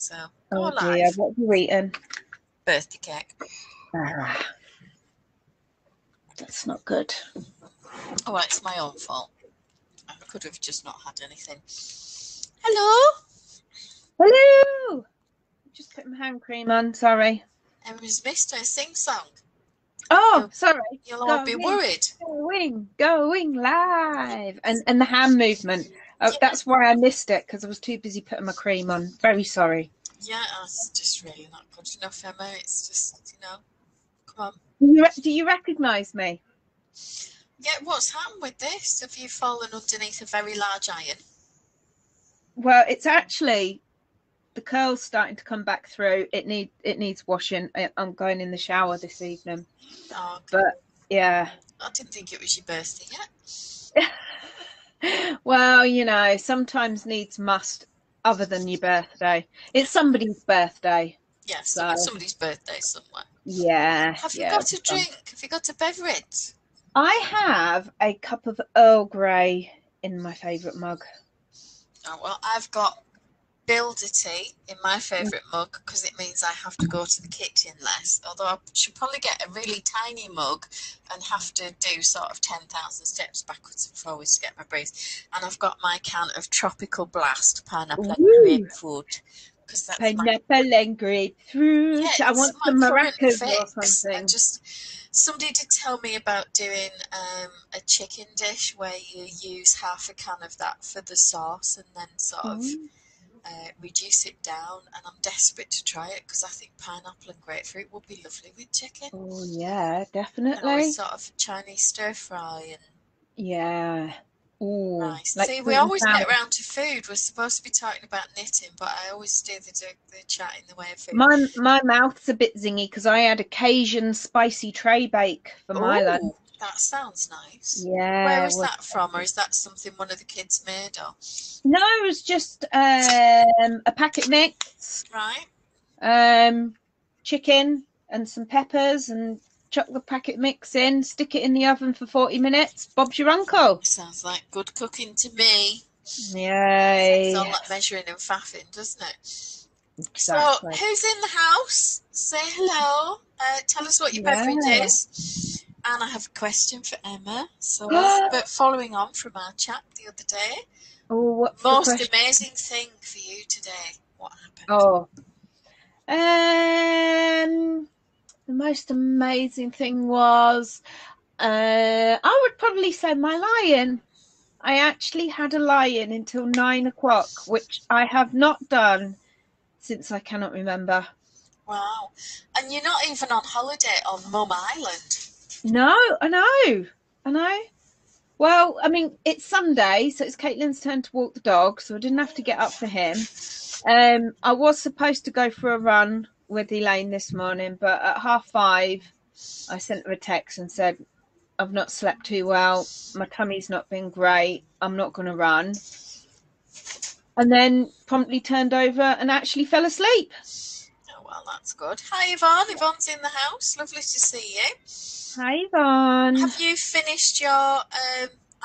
So Oh go dear, live. what have you eaten? Birthday cake. Ah, that's not good. Oh, well, it's my own fault. I could have just not had anything. Hello. Hello. Just put my hand cream on. Sorry. Emma's missed her sing song. Oh, sorry. You'll all be worried. Going live, and the hand movement. Oh, that's why I missed it, because I was too busy putting my cream on. Very sorry. Yeah, it's just really not good enough, Emma. It's just, come on. Do you recognise me? Yeah, what's happened with this? Have you fallen underneath a very large iron? Well, it's actually the curl's starting to come back through. It needs washing. I'm going in the shower this evening. Oh, okay. But yeah. I didn't think it was your birthday yet. Well, sometimes needs must, other than your birthday. It's somebody's birthday. Yes, So. somebody's birthday somewhere. Yeah. Have you got a drink? Have you got a beverage? I have a cup of Earl Grey in my favourite mug. Oh, well, I've got Builder tea in my favourite mug because it means I have to go to the kitchen less. Although I should probably get a really tiny mug and have to do sort of 10,000 steps backwards and forwards to get my breath. And I've got my can of Tropical Blast pineapple and grapefruit. That's pineapple and grapefruit. Yeah, I want some maracas or something. Somebody did tell me about doing a chicken dish where you use half a can of that for the sauce and then sort of reduce it down. And I'm desperate to try it because I think pineapple and grapefruit would be lovely with chicken. Oh yeah, definitely. Sort of Chinese stir fry and yeah. Ooh, nice. Like see, we always get around to food. We're supposed to be talking about knitting, but I always steer the chat in the way of food. My mouth's a bit zingy because I had a Cajun spicy tray bake for my lunch. That sounds nice. Yeah. Where is that from, or is that something one of the kids made? Or no, it was just a packet mix. Right. Chicken and some peppers and chuck the packet mix in, stick it in the oven for 40 minutes. Bob's your uncle. Sounds like good cooking to me. Yay. It's all like measuring and faffing, doesn't it? Exactly. So, who's in the house? Say hello. Tell us what your beverage is. And I have a question for Emma. So, but following on from our chat the other day, what's most amazing thing for you today? What happened? Oh, the most amazing thing was, I would probably say my lie-in. I actually had a lie-in until 9 o'clock, which I have not done since I cannot remember. Wow. And you're not even on holiday on Mum Island. No, I know. Well, I mean, it's Sunday, so it's Caitlin's turn to walk the dog, so I didn't have to get up for him. I was supposed to go for a run with Elaine this morning, but at 5:30, I sent her a text and said, I've not slept too well. My tummy's not been great. I'm not going to run. And then promptly turned over and actually fell asleep. Oh, well, that's good. Hi, Yvonne. Yvonne's in the house. Lovely to see you. Hi, Yvonne. Have you finished your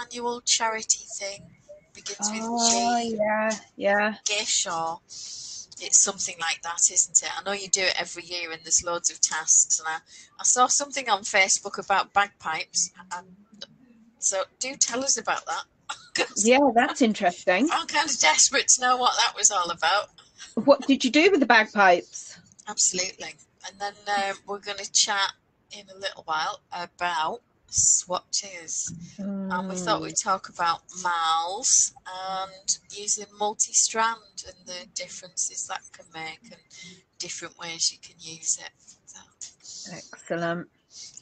annual charity thing? Begins with G. Yeah. Gish, or it's something like that, isn't it? I know you do it every year and there's loads of tasks. And I saw something on Facebook about bagpipes. So do tell us about that. Yeah, that's interesting. I'm kind of desperate to know what that was all about. What did you do with the bagpipes? Absolutely. And then we're going to chat in a little while about swatches. And we thought we'd talk about mals and using multi-strand and the differences that can make and different ways you can use it. So. Excellent.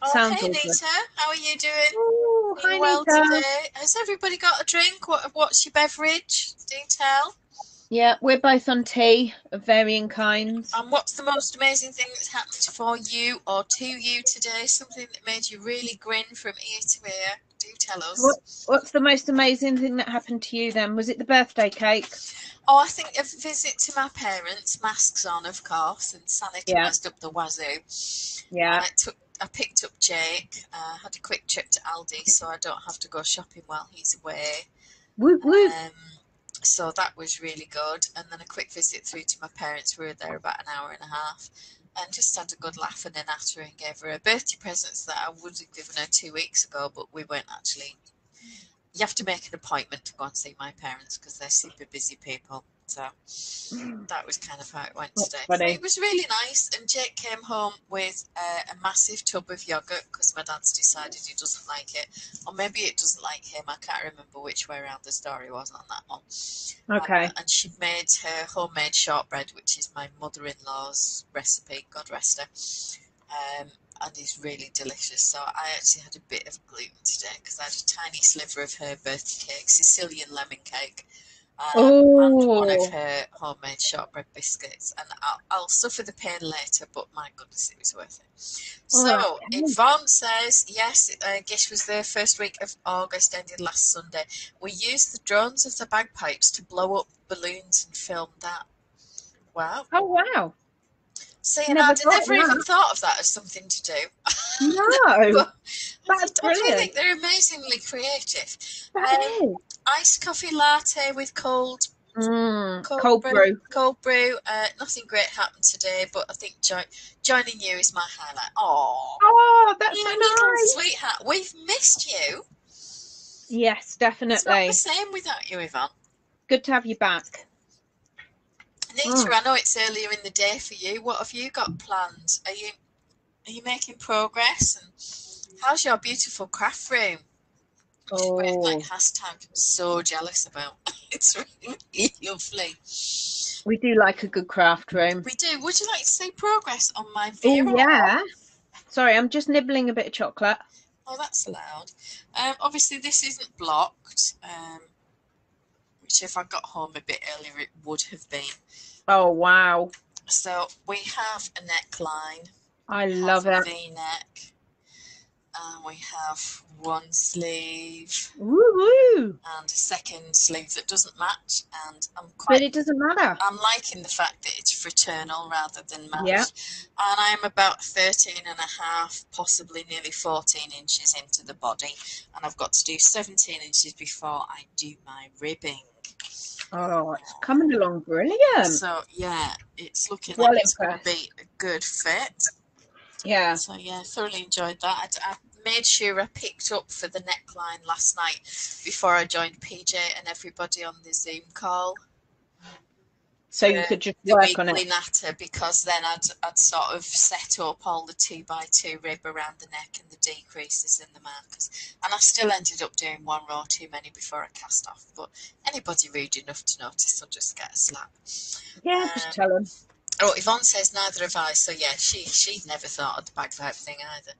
Oh, hey Nita, how are you doing? Oh, hi well Nita. Today? Has everybody got a drink? What's your beverage? Do tell. Yeah, we're both on tea of varying kinds. And what's the most amazing thing that's happened for you or to you today? Something that made you really grin from ear to ear? Do tell us. What's the most amazing thing that happened to you then? Was it the birthday cake? Oh, I think a visit to my parents, masks on, of course, and sanitised up the wazoo. Yeah. And I picked up Jake, had a quick trip to Aldi so I don't have to go shopping while he's away. Whoop, whoop. So that was really good. And then a quick visit through to my parents. We were there about an hour and a half and just had a good laugh and a natter and gave her her birthday presents that I would have given her 2 weeks ago, but we weren't actually. You have to make an appointment to go and see my parents because they're super busy people. So that was kind of how it went today. So it was really nice. And Jake came home with a massive tub of yogurt because my dad's decided he doesn't like it. Or maybe it doesn't like him. I can't remember which way around the story was on that one. Okay. And she made her homemade shortbread, which is my mother-in-law's recipe, God rest her. And it's really delicious. So I actually had a bit of gluten today because I had a tiny sliver of her birthday cake, Sicilian lemon cake, and one of her homemade shortbread biscuits. And I'll suffer the pain later, but my goodness, it was worth it. So Yvonne says, yes, Gish was there first week of August, ended last Sunday. We used the drones of the bagpipes to blow up balloons and film that. Wow. Oh, wow. See, and I'd never even thought of that as something to do. No, that's brilliant. I think they're amazingly creative. Iced coffee latte with cold brew. Cold brew. Nothing great happened today, but I think joining you is my highlight. Oh, that's so nice, sweetheart. We've missed you. Yes, definitely. It's not the same without you, Yvonne. Good to have you back. Nita, I know it's earlier in the day for you. What have you got planned? Are you making progress? And how's your beautiful craft room? Like hashtag I'm so jealous about. It's really lovely. We do like a good craft room. We do. Would you like to see progress on my Vera? Oh, yeah. Sorry, I'm just nibbling a bit of chocolate. Oh, that's allowed. Obviously, this isn't blocked. Which if I got home a bit earlier, it would have been. Oh, wow. So we have a neckline. I love it. V-neck. And we have one sleeve. Woo-woo. And a second sleeve that doesn't match. And but it doesn't matter. I'm liking the fact that it's fraternal rather than matched. Yeah. And I'm about 13 and a half, possibly nearly 14 inches into the body. And I've got to do 17 inches before I do my ribbing. Oh, it's coming along brilliant. So, yeah, it's looking like it's going to be a good fit. Yeah. So, yeah, thoroughly enjoyed that. I made sure I picked up for the neckline last night before I joined PJ and everybody on the Zoom call. So you could just work on it. Natter, because then I'd sort of set up all the 2x2 rib around the neck and the decreases in the markers. And I still ended up doing one row too many before I cast off. But anybody rude enough to notice will just get a slap. Yeah, just tell them. Oh, Yvonne says neither have I. So yeah, she'd never thought of the bagpipe thing either.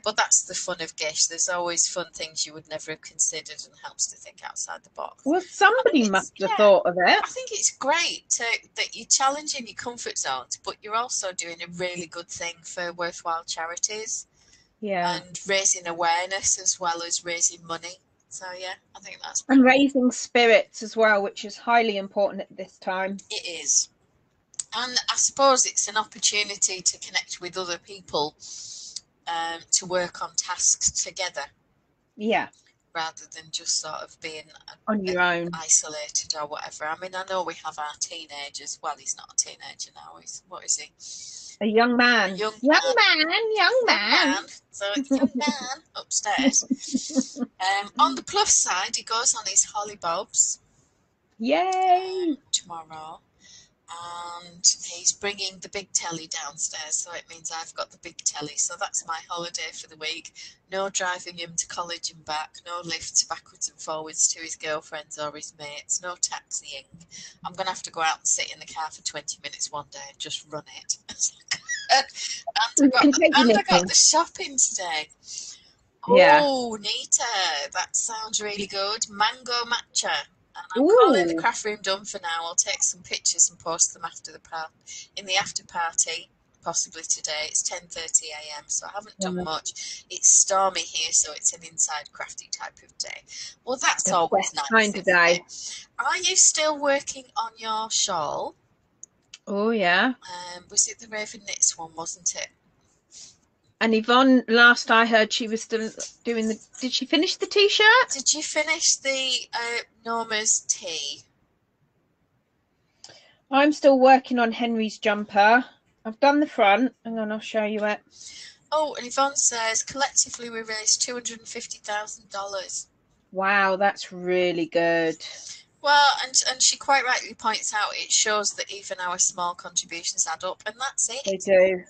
But that's the fun of Gish. There's always fun things you would never have considered, and helps to think outside the box. Well, somebody must have thought of it. I think it's great that you're challenging your comfort zones, but you're also doing a really good thing for worthwhile charities. Yeah. And raising awareness as well as raising money. So yeah, I think that's great. And raising spirits as well, which is highly important at this time. It is. And I suppose it's an opportunity to connect with other people, to work on tasks together. Yeah. Rather than just sort of being on your own, isolated or whatever. I mean, I know we have our teenagers. Well, he's not a teenager now. What is he? A young man. A young man. So it's a young man upstairs. On the plus side, he goes on his holly bobs. Yay! Tomorrow. And he's bringing the big telly downstairs, so it means I've got the big telly. So that's my holiday for the week. No driving him to college and back, no lifts backwards and forwards to his girlfriends or his mates, no taxiing. I'm going to have to go out and sit in the car for 20 minutes one day and just run it. and I got the shopping today. Yeah. Oh, Nita, that sounds really good. Mango matcha. And I'm calling the craft room done for now. I'll take some pictures and post them in the after party, possibly today. It's 10:30 a.m, so I haven't done much. It's stormy here, so it's an inside crafty type of day. Well, that's always nice. Kind of day. Are you still working on your shawl? Oh yeah. Was it the Raven Knits one, wasn't it? And Yvonne, last I heard, she was still doing the... Did she finish the T-shirt? Did you finish the Norma's tee? I'm still working on Henry's jumper. I've done the front, and then I'll show you it. Oh, and Yvonne says, collectively we raised $250,000. Wow, that's really good. Well, and she quite rightly points out it shows that even our small contributions add up, and that's it. They do.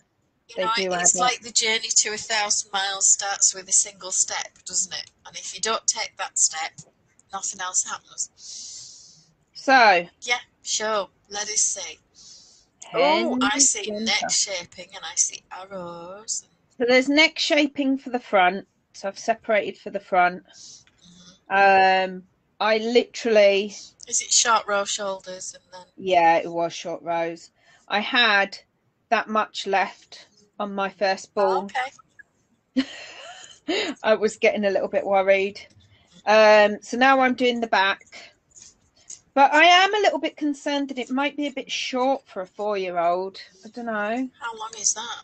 You They know, do it's add like up. the journey to 1,000 miles starts with a single step, doesn't it? And if you don't take that step, nothing else happens. So, yeah, sure. Let us see. Oh, I Henry's see jumper. neck shaping and I see arrows. So there's neck shaping for the front. So I've separated for the front. I literally... Is it short row shoulders and then... Yeah, it was short rows. I had that much left on my first ball. okay. I was getting a little bit worried. So now I'm doing the back. But I am a little bit concerned that it might be a bit short for a 4-year-old. I don't know. How long is that?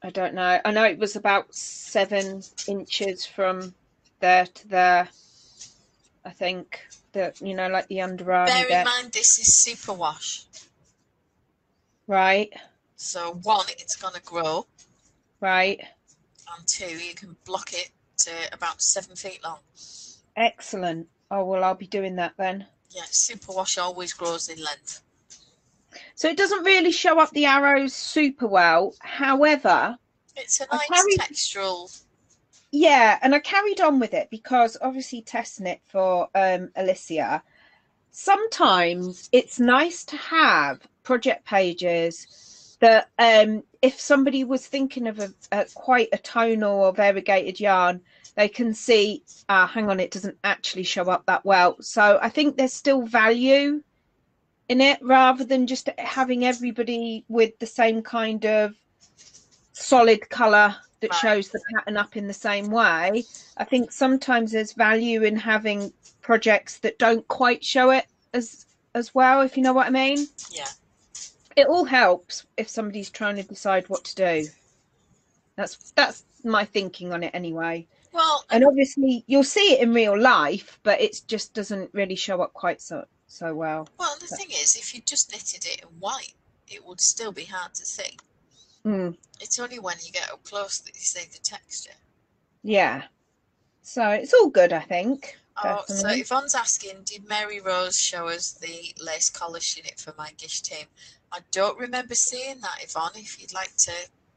I don't know. I know it was about 7 inches from there to there. I think that, you know, like the underarm. Bear in mind this is superwash. Right. So 1, it's going to grow. Right. And 2, you can block it to about 7 feet long. Excellent. Oh, well, I'll be doing that then. Yeah, superwash always grows in length. So it doesn't really show up the arrows super well. However, it's a nice textural. Yeah, and I carried on with it because obviously testing it for Alicia. Sometimes it's nice to have project pages that if somebody was thinking of quite a tonal or variegated yarn, they can see, hang on, it doesn't actually show up that well. So I think there's still value in it rather than just having everybody with the same kind of solid colour that shows the pattern up in the same way. I think sometimes there's value in having projects that don't quite show it as well, if you know what I mean. Yeah. It all helps if somebody's trying to decide what to do. That's my thinking on it anyway. Well, and obviously you'll see it in real life, but it just doesn't really show up quite so well. Well, the thing is, if you just knitted it in white, it would still be hard to see. It's only when you get up close that you see the texture. Yeah. So it's all good, I think. Oh, so Yvonne's asking, did Mary Rose show us the lace collar she knit for my Gish team? I don't remember seeing that, Yvonne. If you'd like to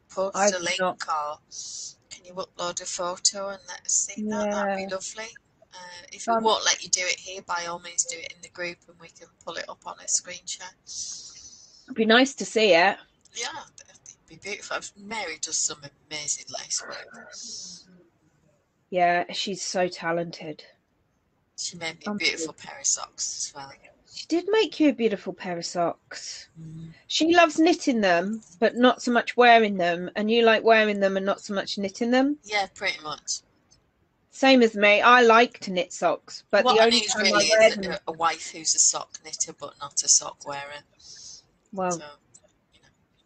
post a link or can you upload a photo and let us see that? That'd be lovely. If we won't let you do it here, by all means do it in the group and we can pull it up on a screen share. It'd be nice to see it. Yeah, it'd be beautiful. Mary does some amazing lace work. Yeah, she's so talented. She made me a beautiful pair of socks as well. She did make you a beautiful pair of socks. She loves knitting them, but not so much wearing them. And you like wearing them and not so much knitting them. Yeah, pretty much. Same as me. I like to knit socks, but what the only I need time really I wear is them... a wife who's a sock knitter but not a sock wearer. Well, so,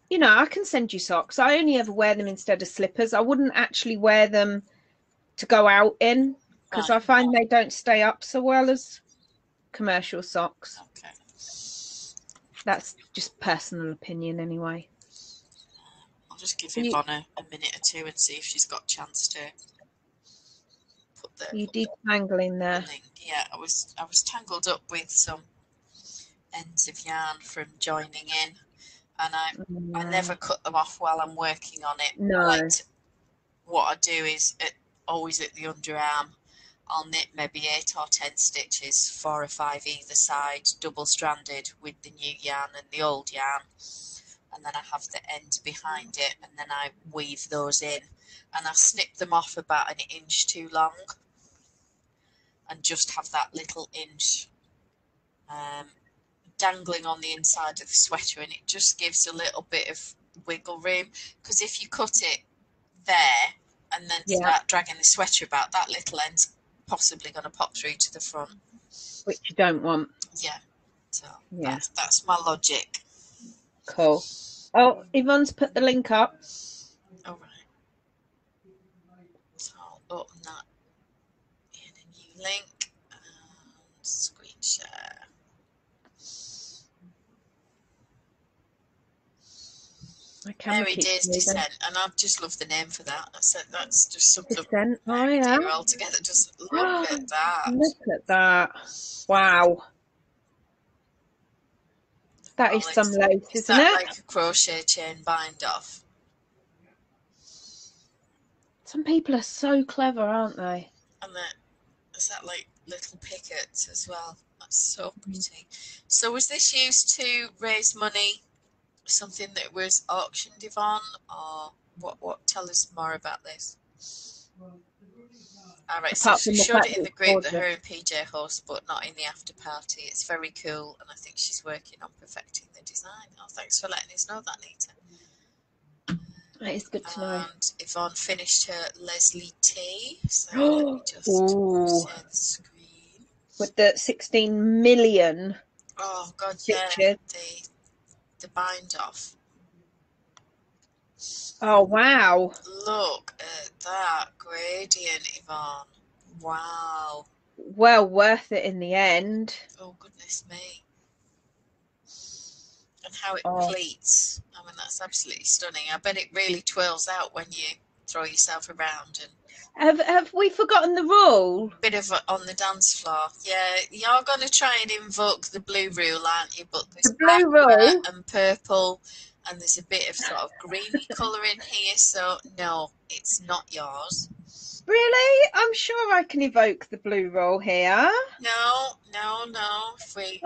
you know, I can send you socks. I only ever wear them instead of slippers. I wouldn't actually wear them to go out in because I find they don't stay up so well as commercial socks. Okay. That's just personal opinion anyway. I'll just give Yvonne a minute or two and see if she's got a chance to put the... You detangling there. Yeah, I was tangled up with some ends of yarn from joining in, and I never cut them off while I'm working on it. No. What I do is always at the underarm, I'll knit maybe 8 or 10 stitches, 4 or 5 either side, double stranded with the new yarn and the old yarn, and then I have the end behind it, and then I weave those in, and I snip them off about an inch too long and just have that little inch dangling on the inside of the sweater, and it just gives a little bit of wiggle room, because if you cut it there and then start dragging the sweater about, that little end's possibly going to pop through to the front, which you don't want. Yeah, so that's my logic. Cool. Oh, Yvonne's put the link up. All right, so I'll open that in a new link. Share. My camera Mary keeps Dear's moving. Descent, and I've just loved the name for that. That's just sums up Descent. Oh Mary yeah. Dear altogether. Just look at that. Look at that. Wow. That is some lace, Is isn't that it? like a crochet chain bind off? Some people are so clever, aren't they? And that is that like little pickets as well. That's so pretty. So was this used to raise money? Something that was auctioned, Yvonne, or what? Tell us more about this. All right, so Apart she from the showed fact it in that the it's group that gorgeous. her and PJ host, but not in the after party. It's very cool, and I think she's working on perfecting the design. Oh, thanks for letting us know that, Nita. That is good to know. And Yvonne finished her Leslie T. So let me just Ooh. share the screen. With the 16 million Oh God, stitches. yeah, the bind off. Oh wow. Look at that gradient, Yvonne. Wow. Well worth it in the end. Oh goodness me. And how it Oh. pleats. I mean, that's absolutely stunning. I bet it really twirls out when you throw yourself around. And Have we forgotten the rule? bit of on the dance floor. Yeah, you're going to try and invoke the blue rule, aren't you? But there's The blue rule. and purple, and there's a bit of sort of greeny colour in here. So no, it's not yours. Really? I'm sure I can evoke the blue rule here. No. If we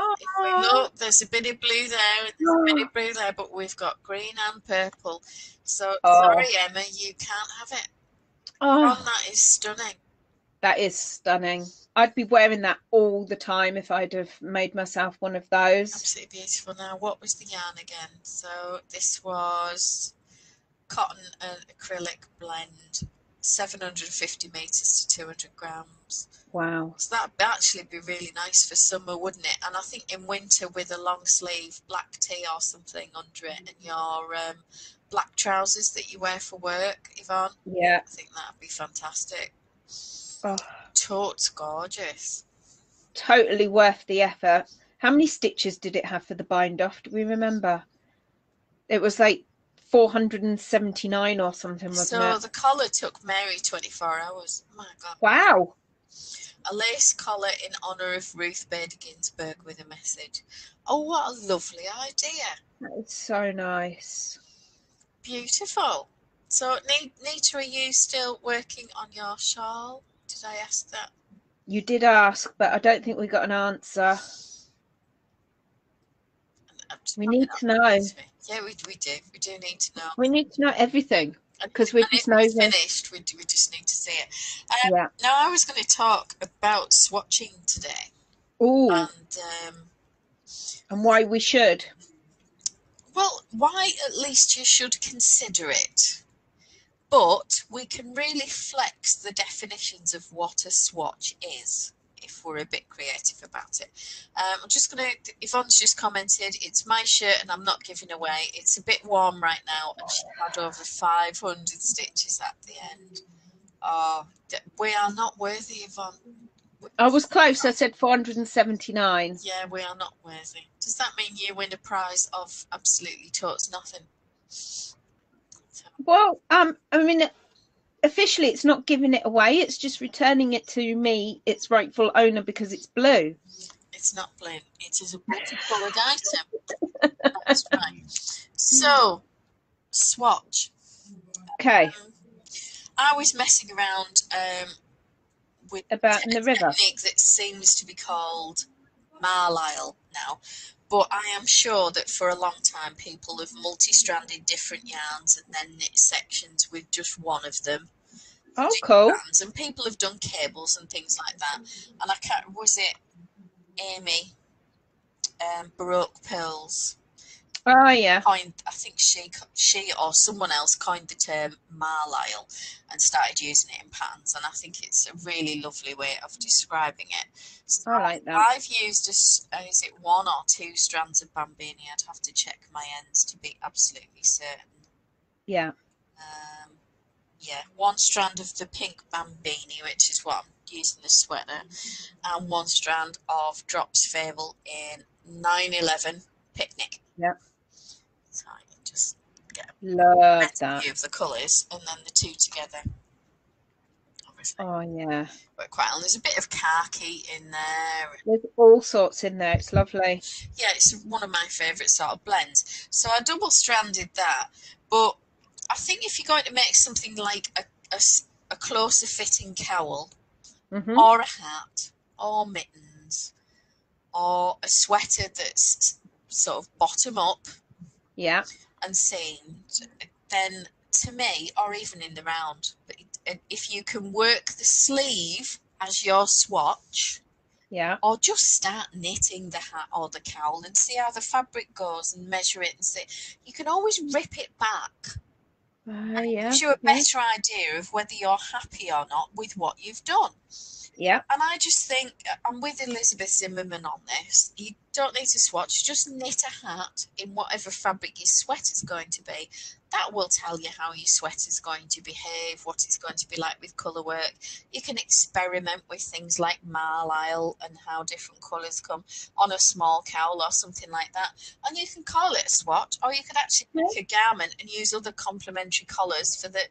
look, there's a bit of blue there, and there's a bit of blue there, but we've got green and purple. So sorry, Emma, you can't have it. Oh, That is stunning. that is stunning. I'd be wearing that all the time if I'd have made myself one of those. Absolutely beautiful. Now, what was the yarn again? So this was cotton and acrylic blend, 750 meters to 200 grams. Wow. So that'd actually be really nice for summer, wouldn't it? And I think in winter with a long sleeve black tee or something under it, and your black trousers that you wear for work, Yvonne. Yeah. I think that'd be fantastic. Oh. Totes gorgeous. Totally worth the effort. How many stitches did it have for the bind off? Do we remember? It was like 479 or something, wasn't it? So the collar took Mary 24 hours. Oh my God. Wow. A lace collar in honour of Ruth Bader Ginsburg with a message. Oh, what a lovely idea. That is so nice. Beautiful. So, Nita, are you still working on your shawl? Did I ask that? You did ask, but I don't think we got an answer. We need to know. Yeah, we do. We do need to know. We need to know everything because we're just nosy. Finished. We just need to see it. Yeah. Now, I was going to talk about swatching today. Ooh. And why we should. Well, why at least you should consider it. But we can really flex the definitions of what a swatch is if we're a bit creative about it. I'm just going to, Yvonne's just commented, it's my shirt and I'm not giving away. It's a bit warm right now and she had over 500 stitches at the end. Oh, we are not worthy, Yvonne. I was close. I said 479. Yeah, we are not worthy. Does that mean you win a prize of absolutely totes nothing? Well, I mean, officially it's not giving it away. It's just returning it to me, its rightful owner, because it's blue. It's not blue. It is a multicoloured item. That's right. So, swatch. Okay. I was messing around with about in the river. Technique that seems to be called Marlisle now. But I am sure that for a long time people have multi-stranded different yarns and then knit sections with just one of them. Oh, cool. Bands, and people have done cables and things like that. And I can't, was it Amy Baroque Pearls? Oh, yeah. I think she or someone else coined the term Marlisle and started using it in patterns, and I think it's a really lovely way of describing it. So I like that. I've used is it 1 or 2 strands of bambini? I'd have to check my ends to be absolutely certain. Yeah. Yeah, 1 strand of the pink bambini, which is what I'm using the sweater, and 1 strand of Drops Fable in 911 Picnic. Yeah. So I can just get a Love better that. view of the colours, and then the two together. Obviously, Oh yeah. work quite well. There's a bit of khaki in there. There's all sorts in there. It's lovely. Yeah, it's one of my favourite sort of blends. So I double stranded that, but I think if you're going to make something like a closer fitting cowl, or a hat, or mittens, or a sweater that's sort of bottom up, Yeah. and seamed, then to me, or even in the round, if you can work the sleeve as your swatch, Yeah. or just start knitting the hat or the cowl and see how the fabric goes and measure it and see, you can always rip it back. And it Yeah. gives you a better idea of whether you're happy or not with what you've done. Yeah. And I just think, I'm with Elizabeth Zimmerman on this, you don't need to swatch, just knit a hat in whatever fabric your sweater's going to be. That will tell you how your sweater's going to behave, what it's going to be like with colour work. You can experiment with things like marlisle and how different colours come on a small cowl or something like that. And you can call it a swatch, or you could actually make a garment and use other complementary colours for the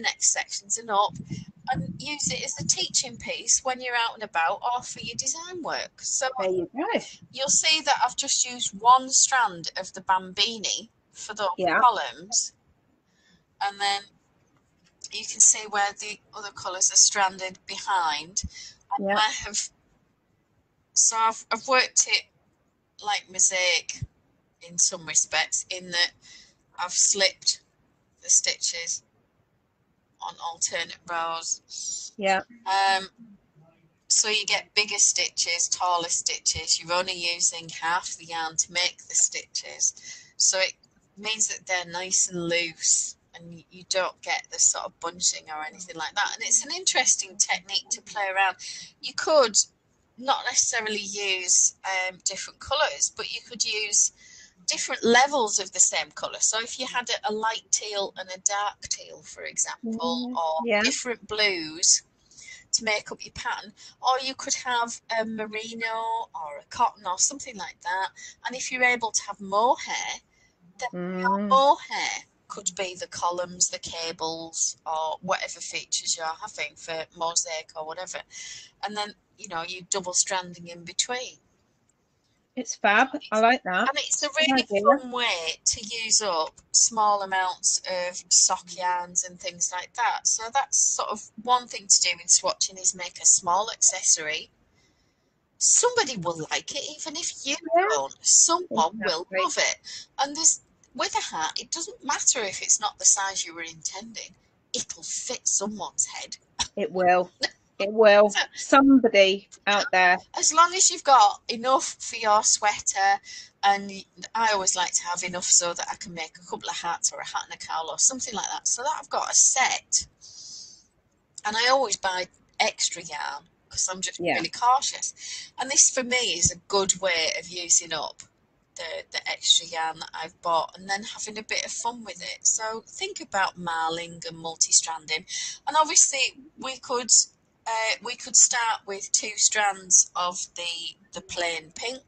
next sections and up, and use it as a teaching piece when you're out and about or for your design work. So There you go. you'll see that I've just used 1 strand of the Bambini for those columns, and then you can see where the other colours are stranded behind. And I have, so I've worked it like mosaic in some respects, in that I've slipped the stitches on alternate rows. Yeah. So you get bigger stitches, taller stitches. You're only using half the yarn to make the stitches, so it means that they're nice and loose, and you don't get the sort of bunching or anything like that. And it's an interesting technique to play around. You could not necessarily use different colours, but you could use different levels of the same colour. So if you had a light teal and a dark teal, for example, or different blues to make up your pattern, or you could have a merino or a cotton or something like that. And if you're able to have mohair, then your mohair could be the columns, the cables, or whatever features you're having for mosaic or whatever. And then, you know, you double stranding in between. It's fab. I like that. And it's a really fun way to use up small amounts of sock yarns and things like that. So that's sort of one thing to do in swatching, is make a small accessory. Somebody will like it, even if you don't. Someone will love it. And with a hat, it doesn't matter if it's not the size you were intending. It'll fit someone's head. It will. It will. Somebody out there. As long as you've got enough for your sweater, and I always like to have enough so that I can make a couple of hats or a hat and a cowl or something like that, so that I've got a set. And I always buy extra yarn because I'm just really cautious. And this for me is a good way of using up the extra yarn that I've bought, and then having a bit of fun with it. So think about marling and multi-stranding. And obviously we could start with 2 strands of the plain pink.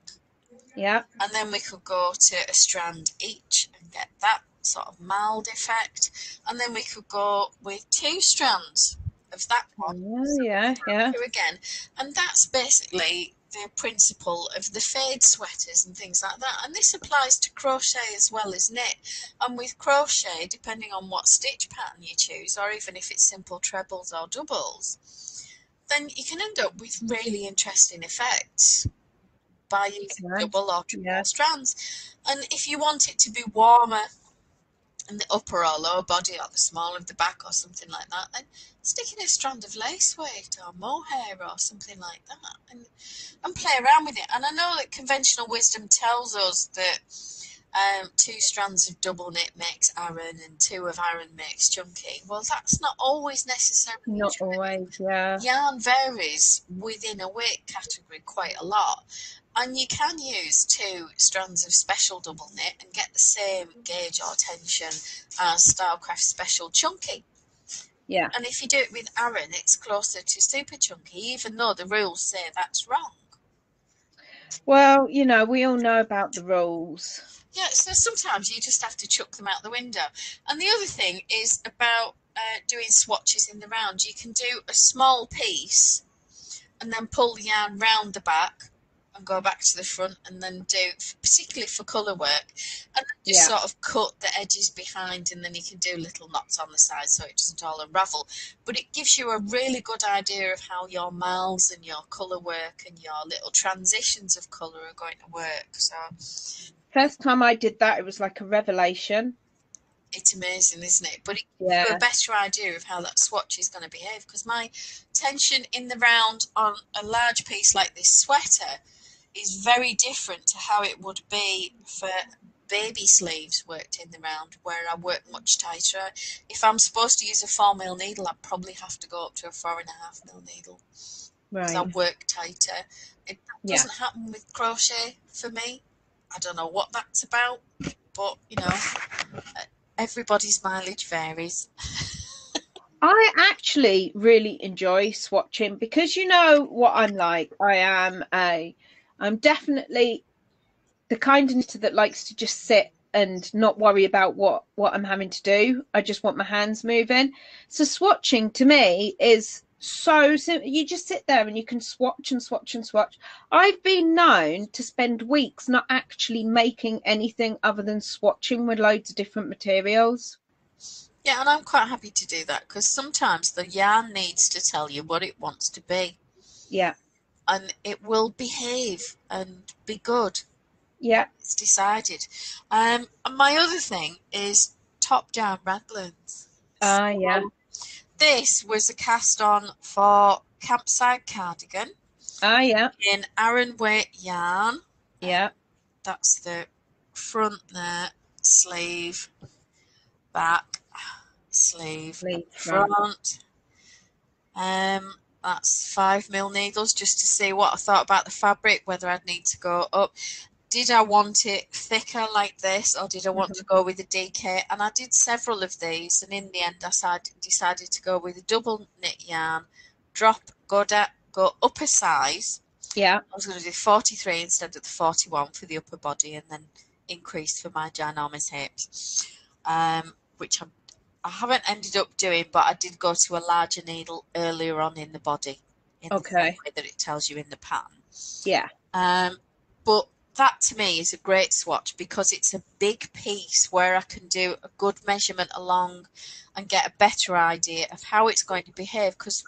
Yeah. And then we could go to a strand each and get that sort of mild effect. And then we could go with 2 strands of that one. Yeah. Again. And that's basically the principle of the fade sweaters and things like that. And this applies to crochet as well as knit. And with crochet, depending on what stitch pattern you choose, or even if it's simple trebles or doubles, then you can end up with really interesting effects by using double or triple strands. And if you want it to be warmer in the upper or lower body, or the small of the back or something like that, then stick in a strand of lace weight or mohair or something like that, and play around with it. And I know that conventional wisdom tells us that 2 strands of double knit makes Aran and 2 of Aran makes chunky. Well, that's not always necessarily true. Always, yeah. Yarn varies within a weight category quite a lot, and you can use 2 strands of special double knit and get the same gauge or tension as Stylecraft Special Chunky. Yeah. And if you do it with Aran, it's closer to super chunky, even though the rules say that's wrong. Well, you know, we all know about the rules. Yeah, so sometimes you just have to chuck them out the window. And the other thing is about doing swatches in the round. You can do a small piece and then pull the yarn round the back and go back to the front, and then do, particularly for colour work, and then just sort of cut the edges behind, and then you can do little knots on the side so it doesn't all unravel. But it gives you a really good idea of how your marls and your colour work and your little transitions of colour are going to work. So First time I did that, it was like a revelation. it's amazing, isn't it? But it gives you a better idea of how that swatch is going to behave, because my tension in the round on a large piece like this sweater is very different to how it would be for baby sleeves worked in the round, where I work much tighter. If I'm supposed to use a 4mm needle, I'd probably have to go up to a 4.5mm needle, because I work tighter. It doesn't happen with crochet for me. I don't know what that's about, but you know, everybody's mileage varies. I actually really enjoy swatching, because you know what I'm like. I'm definitely the kind of knitter that likes to just sit and not worry about what I'm having to do. I just want my hands moving. So swatching to me is so simple. You just sit there and you can swatch and swatch and swatch. I've been known to spend weeks not actually making anything other than swatching with loads of different materials. Yeah, and I'm quite happy to do that, because sometimes the yarn needs to tell you what it wants to be. Yeah. And it will behave and be good. Yeah. It's decided. And my other thing is top-down raglans. Yeah. This was a cast on for campsite cardigan. Yeah. In Aran weight yarn. Yeah. That's the front there, sleeve, back, sleeve, front. That's 5mm needles, just to see what I thought about the fabric, whether I'd need to go up. Did I want it thicker like this, or did I want to go with a DK? And I did several of these, and in the end I decided to go with a double knit yarn, go up a size. Yeah. I was going to do 43 instead of the 41 for the upper body, and then increase for my ginormous hips, which I haven't ended up doing, but I did go to a larger needle earlier on in the body, in the same way that it tells you in the pattern. Yeah. But that to me is a great swatch, because it's a big piece where I can do a good measurement along and get a better idea of how it's going to behave, because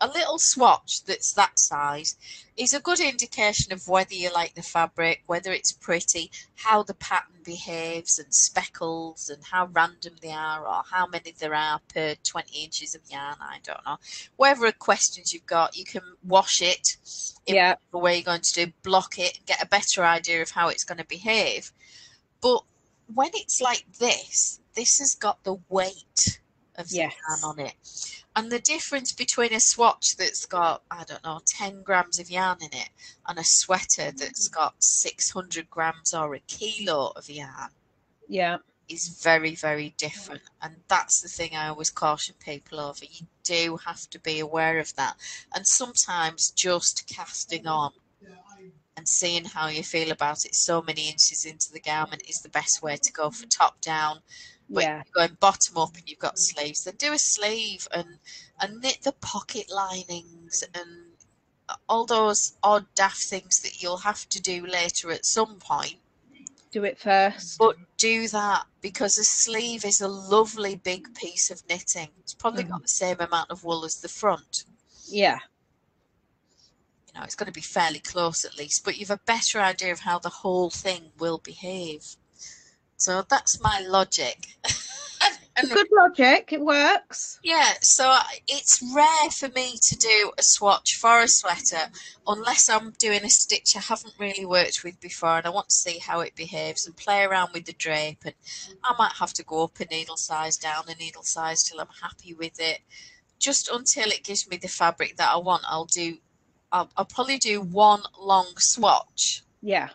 a little swatch that's that size is a good indication of whether you like the fabric, whether it's pretty, how the pattern behaves, and speckles, and how random they are, or how many there are per 20 inches of yarn. I don't know. Whatever questions you've got, you can wash it in the way you're going to do, block it, and get a better idea of how it's going to behave. But when it's like this has got the weight of the yarn on it. And the difference between a swatch that's got, I don't know, 10 grams of yarn in it, and a sweater that's got 600 grams or a kilo of yarn, is very, very different. And that's the thing I always caution people over. You do have to be aware of that. And sometimes just casting on and seeing how you feel about it so many inches into the garment is the best way to go for top down. But you're going bottom up and you've got sleeves, then do a sleeve and knit the pocket linings and all those odd daft things that you'll have to do later at some point. Do it first. But do that, because a sleeve is a lovely big piece of knitting. It's probably got the same amount of wool as the front. Yeah. You know, it's going to be fairly close at least, but you've a better idea of how the whole thing will behave. So that's my logic. And good logic. It works. Yeah, so it's rare for me to do a swatch for a sweater unless I'm doing a stitch I haven't really worked with before and I want to see how it behaves and play around with the drape. And I might have to go up a needle size, down a needle size till I'm happy with it. Just until it gives me the fabric that I want, I'll probably do one long swatch. Yeah.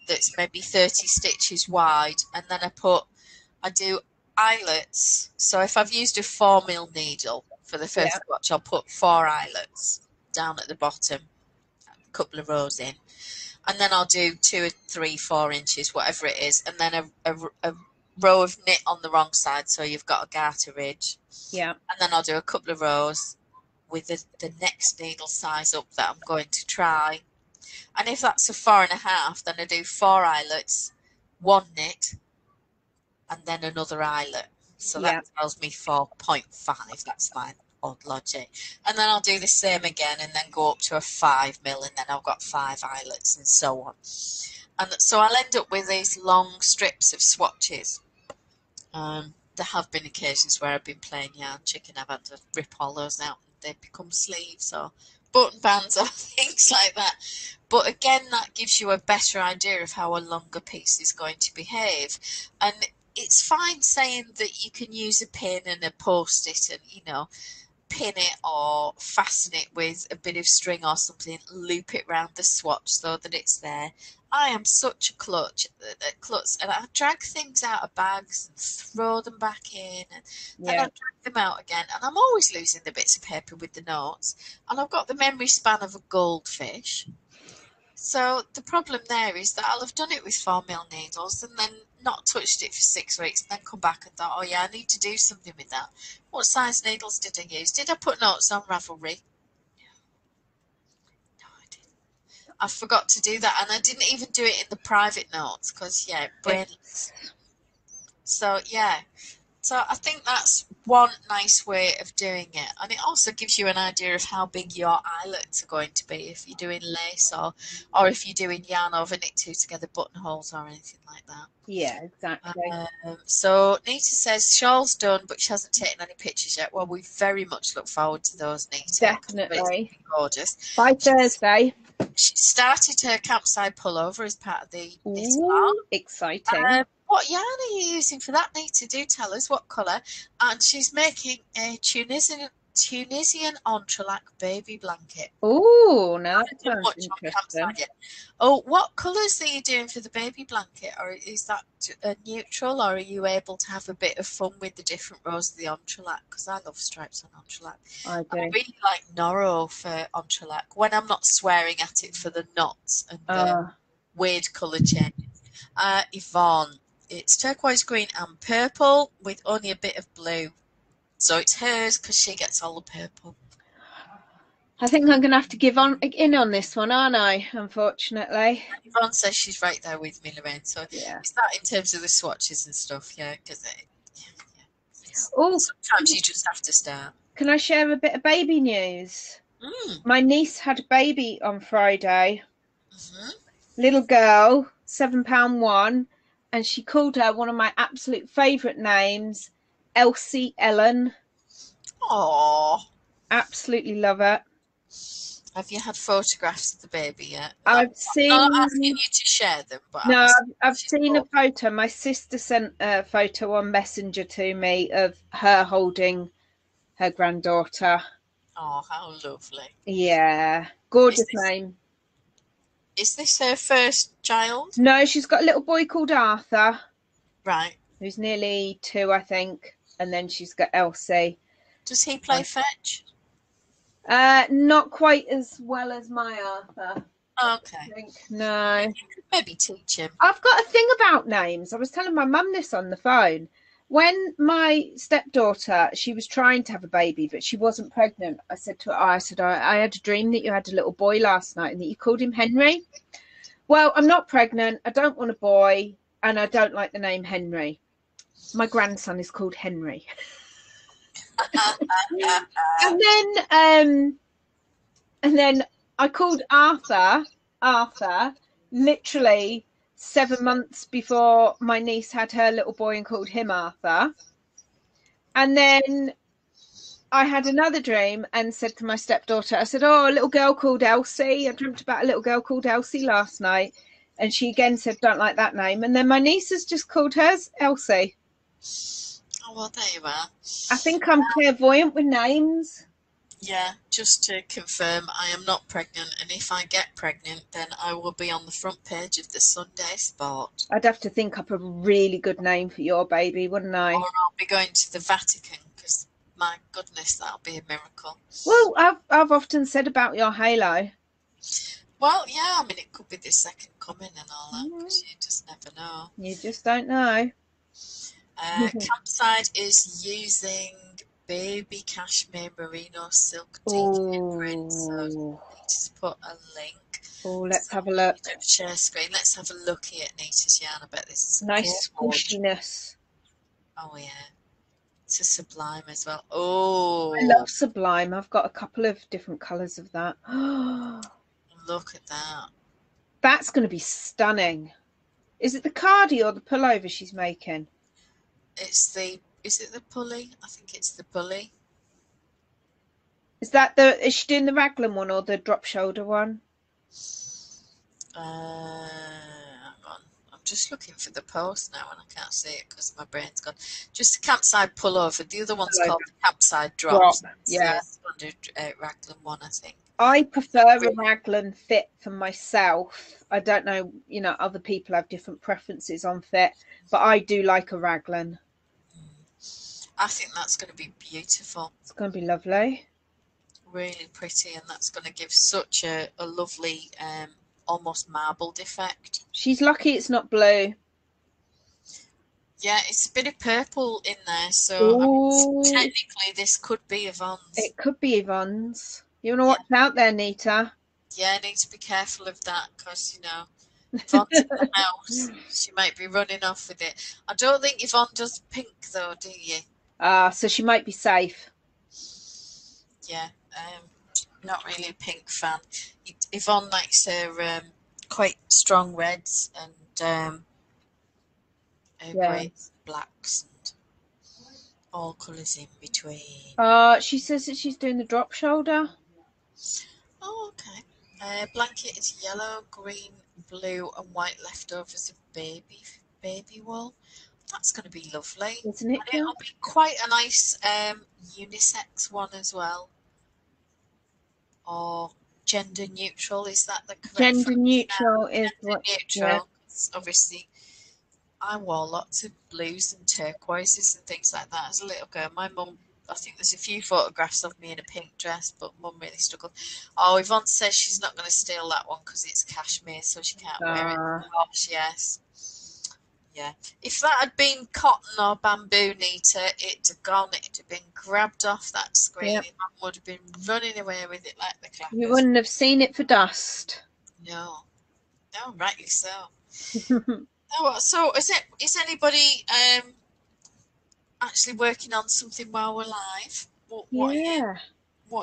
That's maybe 30 stitches wide, and then I do eyelets. So if I've used a 4mm needle for the first swatch, I'll put 4 eyelets down at the bottom, a couple of rows in, and then I'll do 2 or 3, 4 inches, whatever it is, and then a row of knit on the wrong side, so you've got a garter ridge. Yeah. And then I'll do a couple of rows with the next needle size up that I'm going to try. And if that's a 4.5, then I do 4 eyelets, 1 knit, and then another eyelet. So that tells me 4.5. That's my odd logic. And then I'll do the same again and then go up to a 5 mil, and then I've got 5 eyelets and so on. And so I'll end up with these long strips of swatches. There have been occasions where I've been playing yarn chicken. I've had to rip all those out and they become sleeves or button bands or things like that. But again, that gives you a better idea of how a longer piece is going to behave. And it's fine saying that you can use a pin and a post-it and, you know, pin it or fasten it with a bit of string or something, loop it round the swatch so that it's there. I am such a klutz, and I drag things out of bags and throw them back in, and then I drag them out again, and I'm always losing the bits of paper with the notes, and I've got the memory span of a goldfish. So the problem there is that I'll have done it with 4mm needles and then not touched it for 6 weeks, and then come back and thought, oh yeah, I need to do something with that. What size needles did I use? Did I put notes on Ravelry? No, I didn't. I forgot to do that, and I didn't even do it in the private notes because, yeah, brainless. So, yeah. So I think that's one nice way of doing it, and it also gives you an idea of how big your eyelets are going to be if you're doing lace or if you're doing yarn over knit 2 together buttonholes or anything like that. Yeah, exactly. So Nita says shawl's done, but she hasn't taken any pictures yet. Well, we very much look forward to those, Nita. Definitely. Gorgeous. By Thursday. She started her campside pullover as part of the knit along. Exciting. What yarn are you using for that, Nita? Do tell us what colour. And she's making a Tunisian entrelac baby blanket. Oh, now that sounds interesting. Oh, what colours are you doing for the baby blanket? Or is that neutral, or are you able to have a bit of fun with the different rows of the entrelac? Because I love stripes on entrelac. I do. I really like Noro for entrelac when I'm not swearing at it for the knots and the weird colour changes. Yvonne. It's turquoise green and purple with only a bit of blue. So it's hers because she gets all the purple. I think I'm going to have to give in on this one, aren't I? Unfortunately. Yvonne says she's right there with me, Lorraine. So it's that in terms of the swatches and stuff, yeah. Because sometimes you just have to start. Can I share a bit of baby news? My niece had a baby on Friday. Little girl, £7 and she called her one of my absolute favourite names, Elsie Ellen. Aww. Absolutely love it. Have you had photographs of the baby yet? I've seen. I'm not asking you to share them, but no, I've seen a photo. My sister sent a photo on Messenger to me of her holding her granddaughter. Oh, how lovely. Yeah, gorgeous name. Is this her first child? No, she's got a little boy called Arthur. Right. Who's nearly 2, I think. And then she's got Elsie. Does he play fetch? Not quite as well as my Arthur. Okay. No. You could maybe teach him. I've got a thing about names. I was telling my mum this on the phone. When my stepdaughter, she was trying to have a baby, but she wasn't pregnant. I said to her, I had a dream that you had a little boy last night and that you called him Henry. Well, I'm not pregnant. I don't want a boy. And I don't like the name Henry. My grandson is called Henry. and then I called Arthur, literally 7 months before my niece had her little boy and called him Arthur. And then I had another dream and said to my stepdaughter, I said, oh, a little girl called Elsie. I dreamt about a little girl called Elsie last night. And she again said, don't like that name. And then my niece has just called hers Elsie. Oh, well, there you are. I think I'm clairvoyant with names. Yeah, just to confirm, I am not pregnant. And if I get pregnant, then I will be on the front page of the Sunday Sport. I'd have to think up a really good name for your baby, wouldn't I? Or I'll be going to the Vatican because my goodness, that'll be a miracle. Well, I've often said about your halo. Well, yeah, I mean, it could be the second coming and all that, because you just never know. You just don't know. Campside is using baby cashmere merino silk Oh, print, so you need to put a link. oh, let's have a look. Share screen. Let's have a look here at Nita's yarn. I bet this is Nice gorgeous. squishiness. Oh yeah, it's a sublime as well. Oh, I love sublime. I've got a couple of different colours of that. look at that. That's going to be stunning. Is it the cardi or the pullover she's making? Is it the pulley? I think it's the pulley. Is she doing the raglan one or the drop shoulder one? Hang on. I'm just looking for the post now and I can't see it because my brain's gone. Just the campside pullover. The other one's called the campside drop. Yeah. Standard raglan one, I think. I prefer a raglan fit for myself. I don't know, other people have different preferences on fit, but I do like a raglan. I think that's going to be beautiful. It's going to be lovely. Really pretty, and that's going to give such a lovely almost marbled effect. She's lucky it's not blue. Yeah, it's a bit of purple in there, so I mean, technically this could be Yvonne's. It could be Yvonne's. You want to watch out there, Nita? Yeah, I need to be careful of that because, Yvonne's in the house. She might be running off with it. I don't think Yvonne does pink though, do you? So she might be safe. Yeah, not really a pink fan. Yvonne likes her quite strong reds and greys, blacks, and all colours in between. She says that she's doing the drop shoulder. Oh, okay. Blanket is yellow, green, blue, and white leftovers of baby wool. That's going to be lovely. Isn't it? And it'll be quite a nice unisex one as well. Or gender neutral, is that the correct Gender neutral is what? Neutral. Yeah. Obviously, I wore lots of blues and turquoises and things like that as a little girl. My mum, I think there's a few photographs of me in a pink dress, but mum really struggled. Oh, Yvonne says she's not going to steal that one because it's cashmere, so she can't wear it. Gosh, yes. Yeah. If that had been cotton or bamboo, Nita, it'd have gone. It'd have been grabbed off that screen. Yep. Mum would have been running away with it like the clappers. You wouldn't have seen it for dust. No. No, rightly so. Oh, so is anybody actually working on something while we're live? What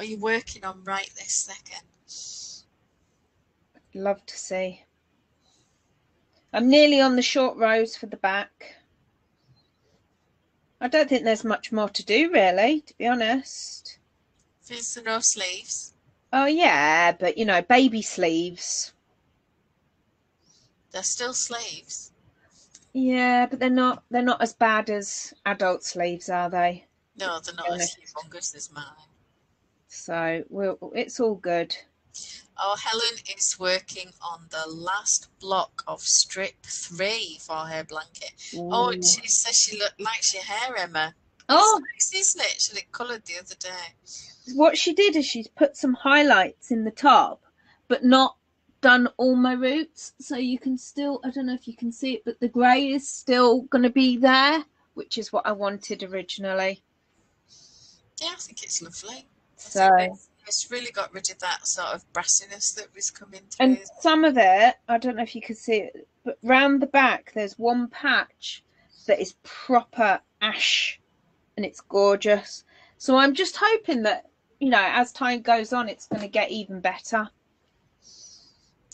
are you working on right this second? I'd love to see. I'm nearly on the short rows for the back. I don't think there's much more to do, really, to be honest. Is there no sleeves? Oh, yeah, but, baby sleeves. They're still sleeves. Yeah, but they're not as bad as adult sleeves, are they? No, they're not as humongous as mine. So it's all good. Oh, Helen is working on the last block of strip 3 for her blanket. Ooh. Oh, she says she likes your hair, Emma. Oh, it's nice, isn't it? She looked coloured the other day. What she did is she's put some highlights in the top, but not done all my roots, so you can still, I don't know if you can see it, but the grey is still going to be there, which is what I wanted originally. Yeah, I think it's lovely. So it's really got rid of that sort of brassiness that was coming through. And some of it, I don't know if you can see it, but round the back there's one patch that is proper ash and it's gorgeous. So I'm just hoping that, as time goes on, it's going to get even better.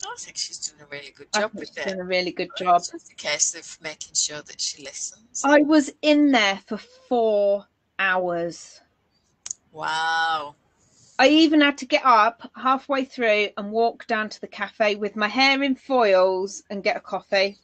I think she's doing a really good job with it. She's doing a really good job. It's just a case of making sure that she listens. I was in there for 4 hours. Wow. I even had to get up halfway through and walk down to the cafe with my hair in foils and get a coffee.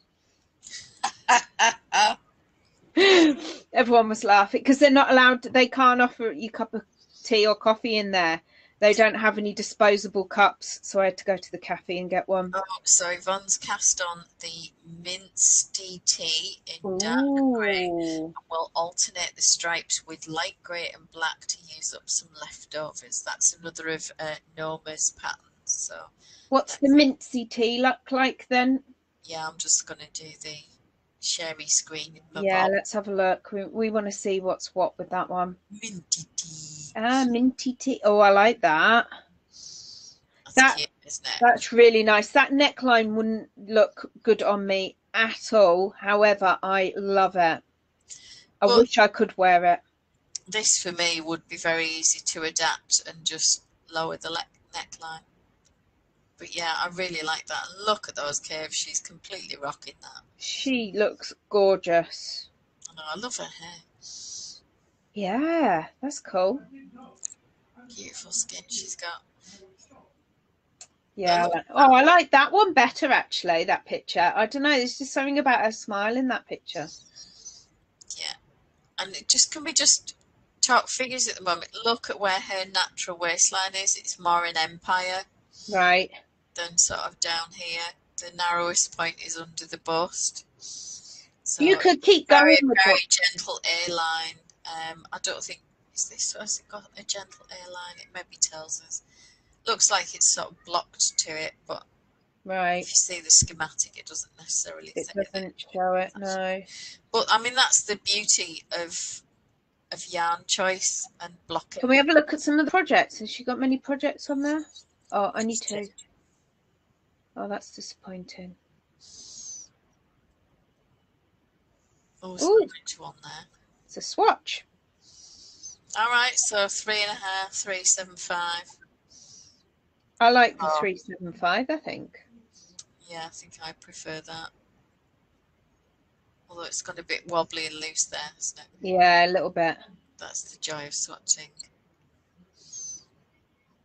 Everyone was laughing because they're not allowed, they can't offer you a cup of tea or coffee in there. They don't have any disposable cups, so I had to go to the cafe and get one. Oh, so Yvonne's cast on the mince DT in dark grey, Ooh. and we'll alternate the stripes with light grey and black to use up some leftovers. That's another of Norma's patterns. So What's the mincy tea look like then? yeah, I'm just going to do the sherry screen in my Yeah, bowl. let's have a look. We want to see what's what with that one. Minty tea. Ah, minty tea. Oh, I like that. That's cute, isn't it? That's really nice. That neckline wouldn't look good on me at all. However, I love it. I wish I could wear it. This for me would be very easy to adapt and just lower the neckline. But yeah, I really like that. Look at those curves. She's completely rocking that. She looks gorgeous. I know, I love her hair. Yeah, that's cool. Beautiful skin she's got. Yeah. I like that one better, actually, that picture. I don't know. There's just something about her smile in that picture. Yeah. And it just can we just talk figures at the moment. Look at where her natural waistline is. It's more an empire. Right. Than sort of down here. The narrowest point is under the bust. So you could keep going with very gentle A-line. I don't think, is this, has it got a gentle A-line? It maybe tells us. Looks like it's sort of blocked to it, but right. If you see the schematic, it doesn't necessarily it doesn't show it, no. But I mean, that's the beauty of yarn choice and blocking. Can we have a look at some of the projects? Has she got many projects on there? Oh, only 2. Oh, that's disappointing. Oh, there's a rich one there. It's a swatch. All right, so 3.5, 375. I like the 375, I think. Yeah, I think I prefer that. Although it's got a bit wobbly and loose there, isn't it? Yeah, a little bit. That's the joy of swatching.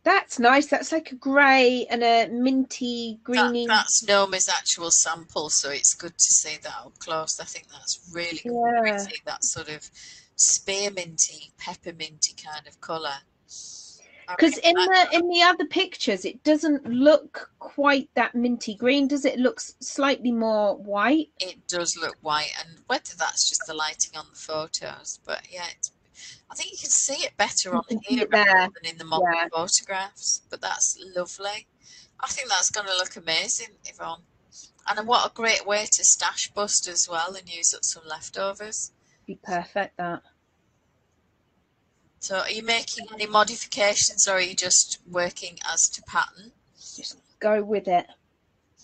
That's nice. That's like a grey and a minty greeny. That's Noma's actual sample, so it's good to see that up close. I think that's really pretty. That sort of spearminty, pepperminty kind of colour. Because in the other pictures, it doesn't look quite that minty green, does it? It looks slightly more white. It does look white, and whether that's just the lighting on the photos, but yeah, I think you can see it better on here rather than in the modern photographs. But that's lovely. I think that's going to look amazing, Yvonne. And what a great way to stash bust as well and use up some leftovers. Be perfect, that. So are you making any modifications, or are you just working as to pattern? Just go with it.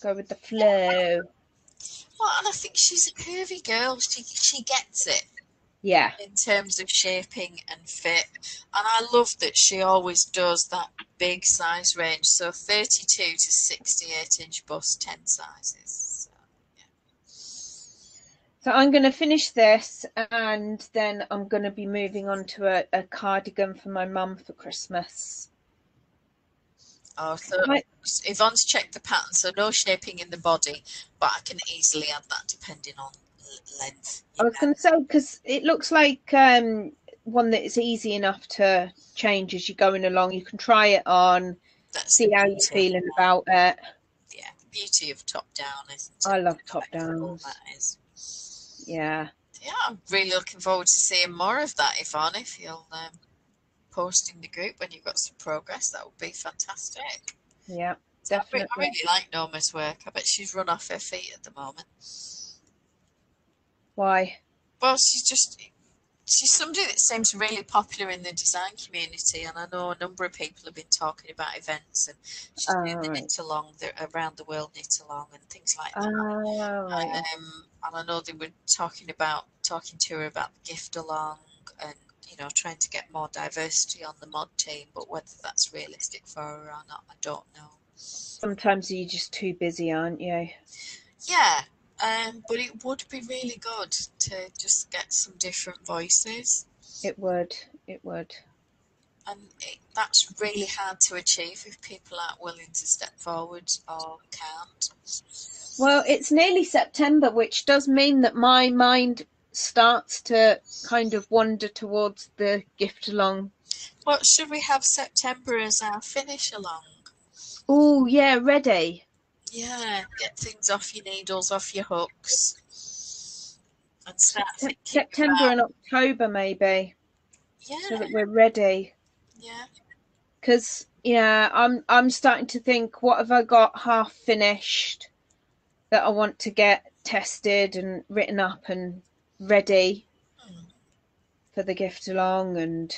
Go with the flow. Well, and I think she's a curvy girl. She gets it. Yeah. In terms of shaping and fit. And I love that she always does that big size range. So 32 to 68 inch bust, 10 sizes. So, yeah. So I'm going to finish this, and then I'm going to be moving on to a cardigan for my mum for Christmas. Oh, so Yvonne's checked the pattern, so no shaping in the body, but I can easily add that depending on length. I was going to say, because it looks like one that is easy enough to change as you're going along. You can try it on, see how you're feeling about it. Yeah, the beauty of top down, isn't it? I love top downs. That is. Yeah. Yeah, I'm really looking forward to seeing more of that, Yvonne. If you'll post in the group when you've got some progress, that would be fantastic. Yeah, definitely. I really like Norma's work. I bet she's run off her feet at the moment. Why? Well, she's somebody that seems really popular in the design community, and I know a number of people have been talking about events, and she's doing the knit along, around the world knit along, and things like that. Right. And I know they were talking to her about the gift along, and trying to get more diversity on the mod team, but whether that's realistic for her or not, I don't know. Sometimes you're just too busy, aren't you? Yeah. But it would be really good to just get some different voices. It would. And that's really hard to achieve if people aren't willing to step forward or can't. Well, it's nearly September, which does mean that my mind starts to kind of wander towards the gift along What should we have September as our finish along? Oh, yeah, ready. Yeah, get things off your needles, off your hooks, and start thinking September about, and October, maybe, so yeah, that we're ready. yeah. Because, yeah, I'm starting to think, what have I got half finished that I want to get tested and written up and ready for the gift along, and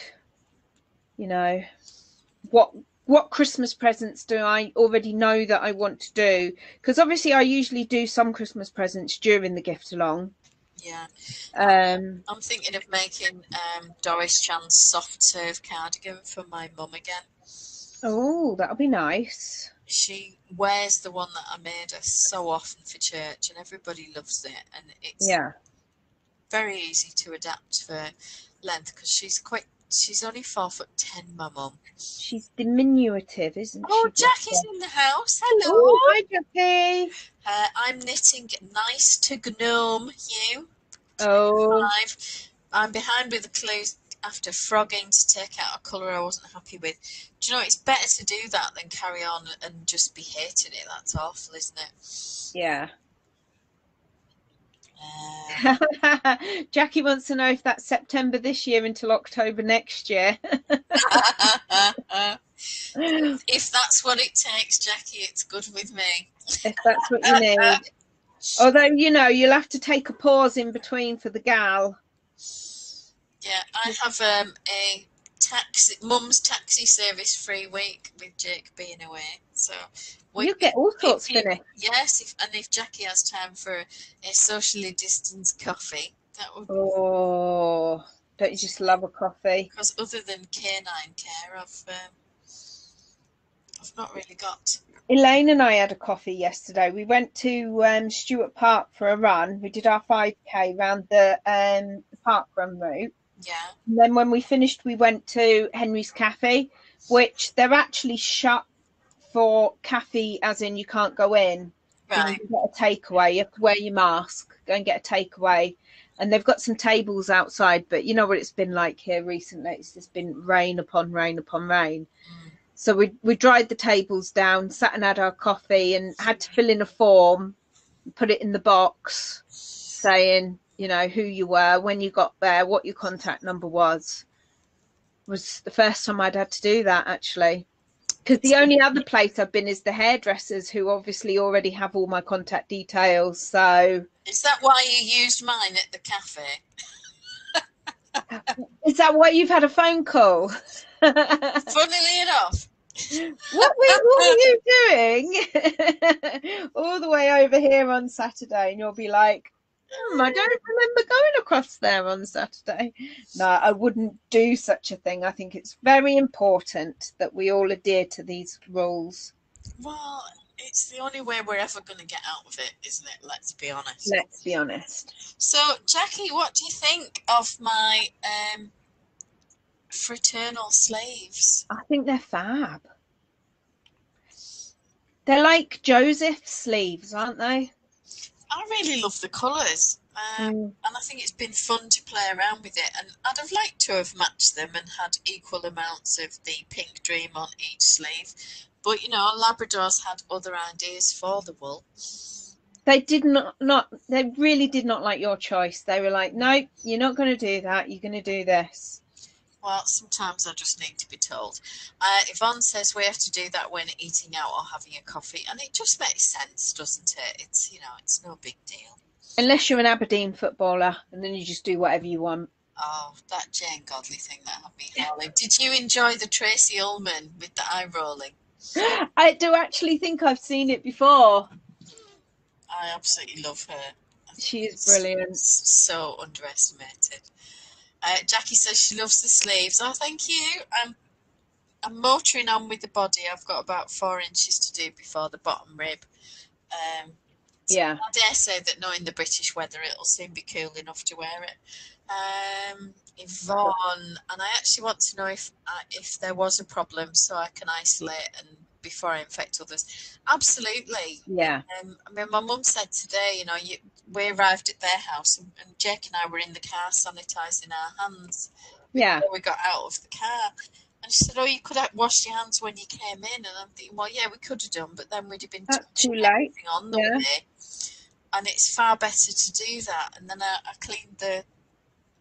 what Christmas presents do I already know that I want to do? Because obviously I usually do some Christmas presents during the gift along. Yeah. I'm thinking of making Doris Chan's soft serve cardigan for my mum again. Oh, that'll be nice. She wears the one that I made her so often for church, and everybody loves it. And it's very easy to adapt for length because she's only 4'10", my mum. She's diminutive, isn't she? Oh, Jackie's in the house. Hello. Oh, hi, Jackie. I'm knitting Nice to Gnome Hue. Oh. I'm behind with the clues after frogging to take out a colour I wasn't happy with. Do you know, it's better to do that than carry on and just be hating it. That's awful, isn't it? Yeah. Jackie wants to know if that's September this year until October next year. If that's what it takes, Jackie, it's good with me. If that's what you need. Although, you'll have to take a pause in between for the gal. Yeah, I have a mum's taxi service free week with Jake being away. So you get all sorts finished. Yes, if Jackie has time for a socially distanced coffee, that would be. Oh, don't you just love a coffee? Because other than canine care, I've not really got. Elaine and I had a coffee yesterday. We went to Stuart Park for a run. We did our 5K round the park run route. Yeah. And then when we finished, we went to Henry's Cafe, which they're actually shut for cafe, as in you can't go in. Right. You get a takeaway. You have to wear your mask, go and get a takeaway. And they've got some tables outside, but you know what it's been like here recently. It's just been rain upon rain upon rain. So we dried the tables down, sat and had our coffee, and had to fill in a form, put it in the box, saying, who you were, when you got there, what your contact number was. It was the first time I'd had to do that, actually. Because the only other place I've been is the hairdressers, who obviously already have all my contact details. So is that why you used mine at the cafe? Is that why you've had a phone call? Funnily enough. What were you doing all the way over here on Saturday? And you'll be like, I don't remember going across there on Saturday. No, I wouldn't do such a thing. I think it's very important that we all adhere to these rules. Well, it's the only way we're ever going to get out of it, isn't it? Let's be honest. Let's be honest. So, Jackie, what do you think of my fraternal sleeves? I think they're fab. They're like Joseph's sleeves, aren't they? I really love the colours, and I think it's been fun to play around with it, and I'd have liked to have matched them and had equal amounts of the pink dream on each sleeve, but Labradors had other ideas for the wool. They did not they really did not like your choice. They were like, no, you're not going to do that, you're going to do this. Well, sometimes I just need to be told. Yvonne says we have to do that when eating out or having a coffee, and it just makes sense, doesn't it? It's it's no big deal. Unless you're an Aberdeen footballer, and then you just do whatever you want. Oh, that Jane Godley thing that had me howling. Did you enjoy the Tracy Ullman with the eye rolling? I do actually think I've seen it before. I absolutely love her. She is brilliant. So underestimated. Jackie says she loves the sleeves. Oh, thank you. I'm motoring on with the body. I've got about 4 inches to do before the bottom rib. So I dare say that knowing the British weather, it'll soon be cool enough to wear it. Yvonne, and I actually want to know if there was a problem so I can isolate and before I infect others. Absolutely. Yeah. I mean, my mum said today, we arrived at their house and Jake and I were in the car sanitising our hands before we got out of the car. And she said, oh, you could have washed your hands when you came in. And I'm thinking, well, yeah, we could have done, but then we'd have been That's touching too late. everything on the Yeah. way. And it's far better to do that. And then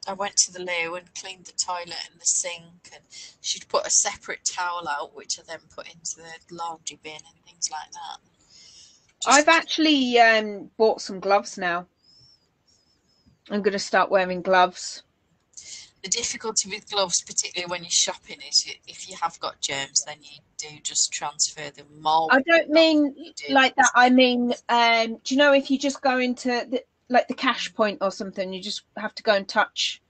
I went to the loo and cleaned the toilet and the sink, and she'd put a separate towel out, which I then put into the laundry bin and things like that. I've actually bought some gloves now. I'm going to start wearing gloves. The difficulty with gloves, particularly when you're shopping, is if you have got germs, then you do just transfer them more. I don't mean like that. I mean, do you know if you just go into the cash point or something, you just have to go and touch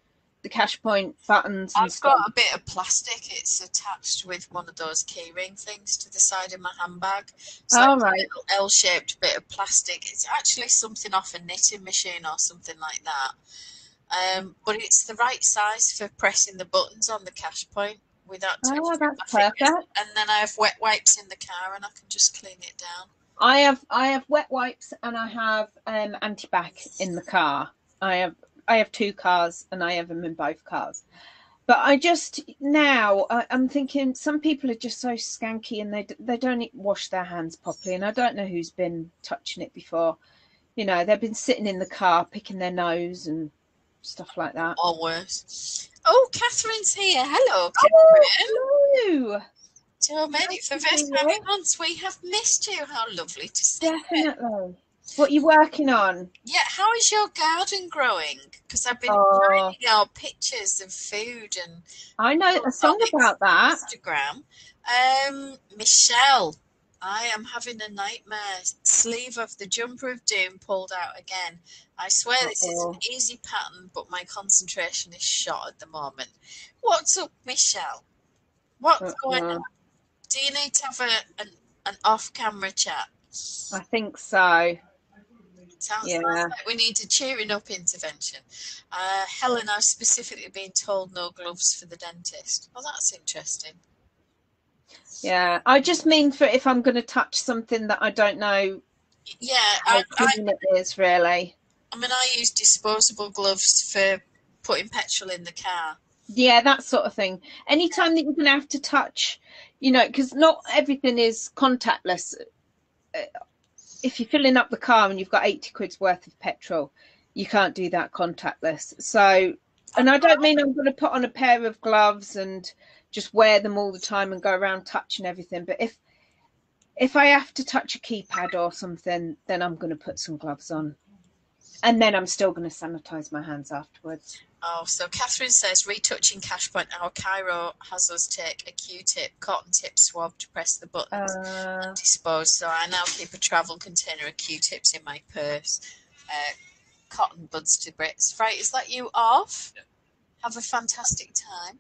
the cash point buttons and I've stuff. got a bit of plastic. It's attached with one of those keyring things to the side of my handbag. So Oh, it's right. a little L-shaped bit of plastic. It's actually something off a knitting machine or something like that. But it's the right size for pressing the buttons on the cash point without touching Oh, my that's fingers. perfect. And then I have wet wipes in the car and I can just clean it down. I have wet wipes and I have anti-bac in the car. I have two cars and I have them in both cars. But I just now I'm thinking some people are just so skanky and they don't wash their hands properly, and I don't know who's been touching it before. You know, they've been sitting in the car picking their nose and stuff like that. Or worse. Oh, Catherine's here. Hello, Catherine. Oh, hello. So many for the first time in months. We have missed you. How lovely to see you. Definitely. What are you working on? Yeah, how is your garden growing? Because I've been finding your pictures of food and I know a song about that. Instagram. Michelle, I am having a nightmare. Sleeve of the jumper of doom pulled out again. I swear this is an easy pattern, but my concentration is shot at the moment. What's up, Michelle? What's going on? Do you need to have an off-camera chat? I think so. Sounds like we need a cheering up intervention. Helen, I've specifically been told no gloves for the dentist. Well, that's interesting. Yeah, I just mean for if I'm going to touch something that I don't know. Yeah, how clean it is really. I mean, I use disposable gloves for putting petrol in the car. Yeah, that sort of thing. Anytime that you're going to have to touch, you know, because not everything is contactless. If you're filling up the car and you've got 80 quid's worth of petrol, you can't do that contactless. So, and I don't mean I'm going to put on a pair of gloves and just wear them all the time and go around touching everything. But if I have to touch a keypad or something, then I'm going to put some gloves on. And then I'm still going to sanitize my hands afterwards. Oh, so Catherine says, retouching cash point, our Cairo has us take a Q-tip, cotton tip swab to press the buttons and dispose. So I now keep a travel container of Q-tips in my purse. Cotton buds to bits. Right, is that you off? Yeah. Have a fantastic time.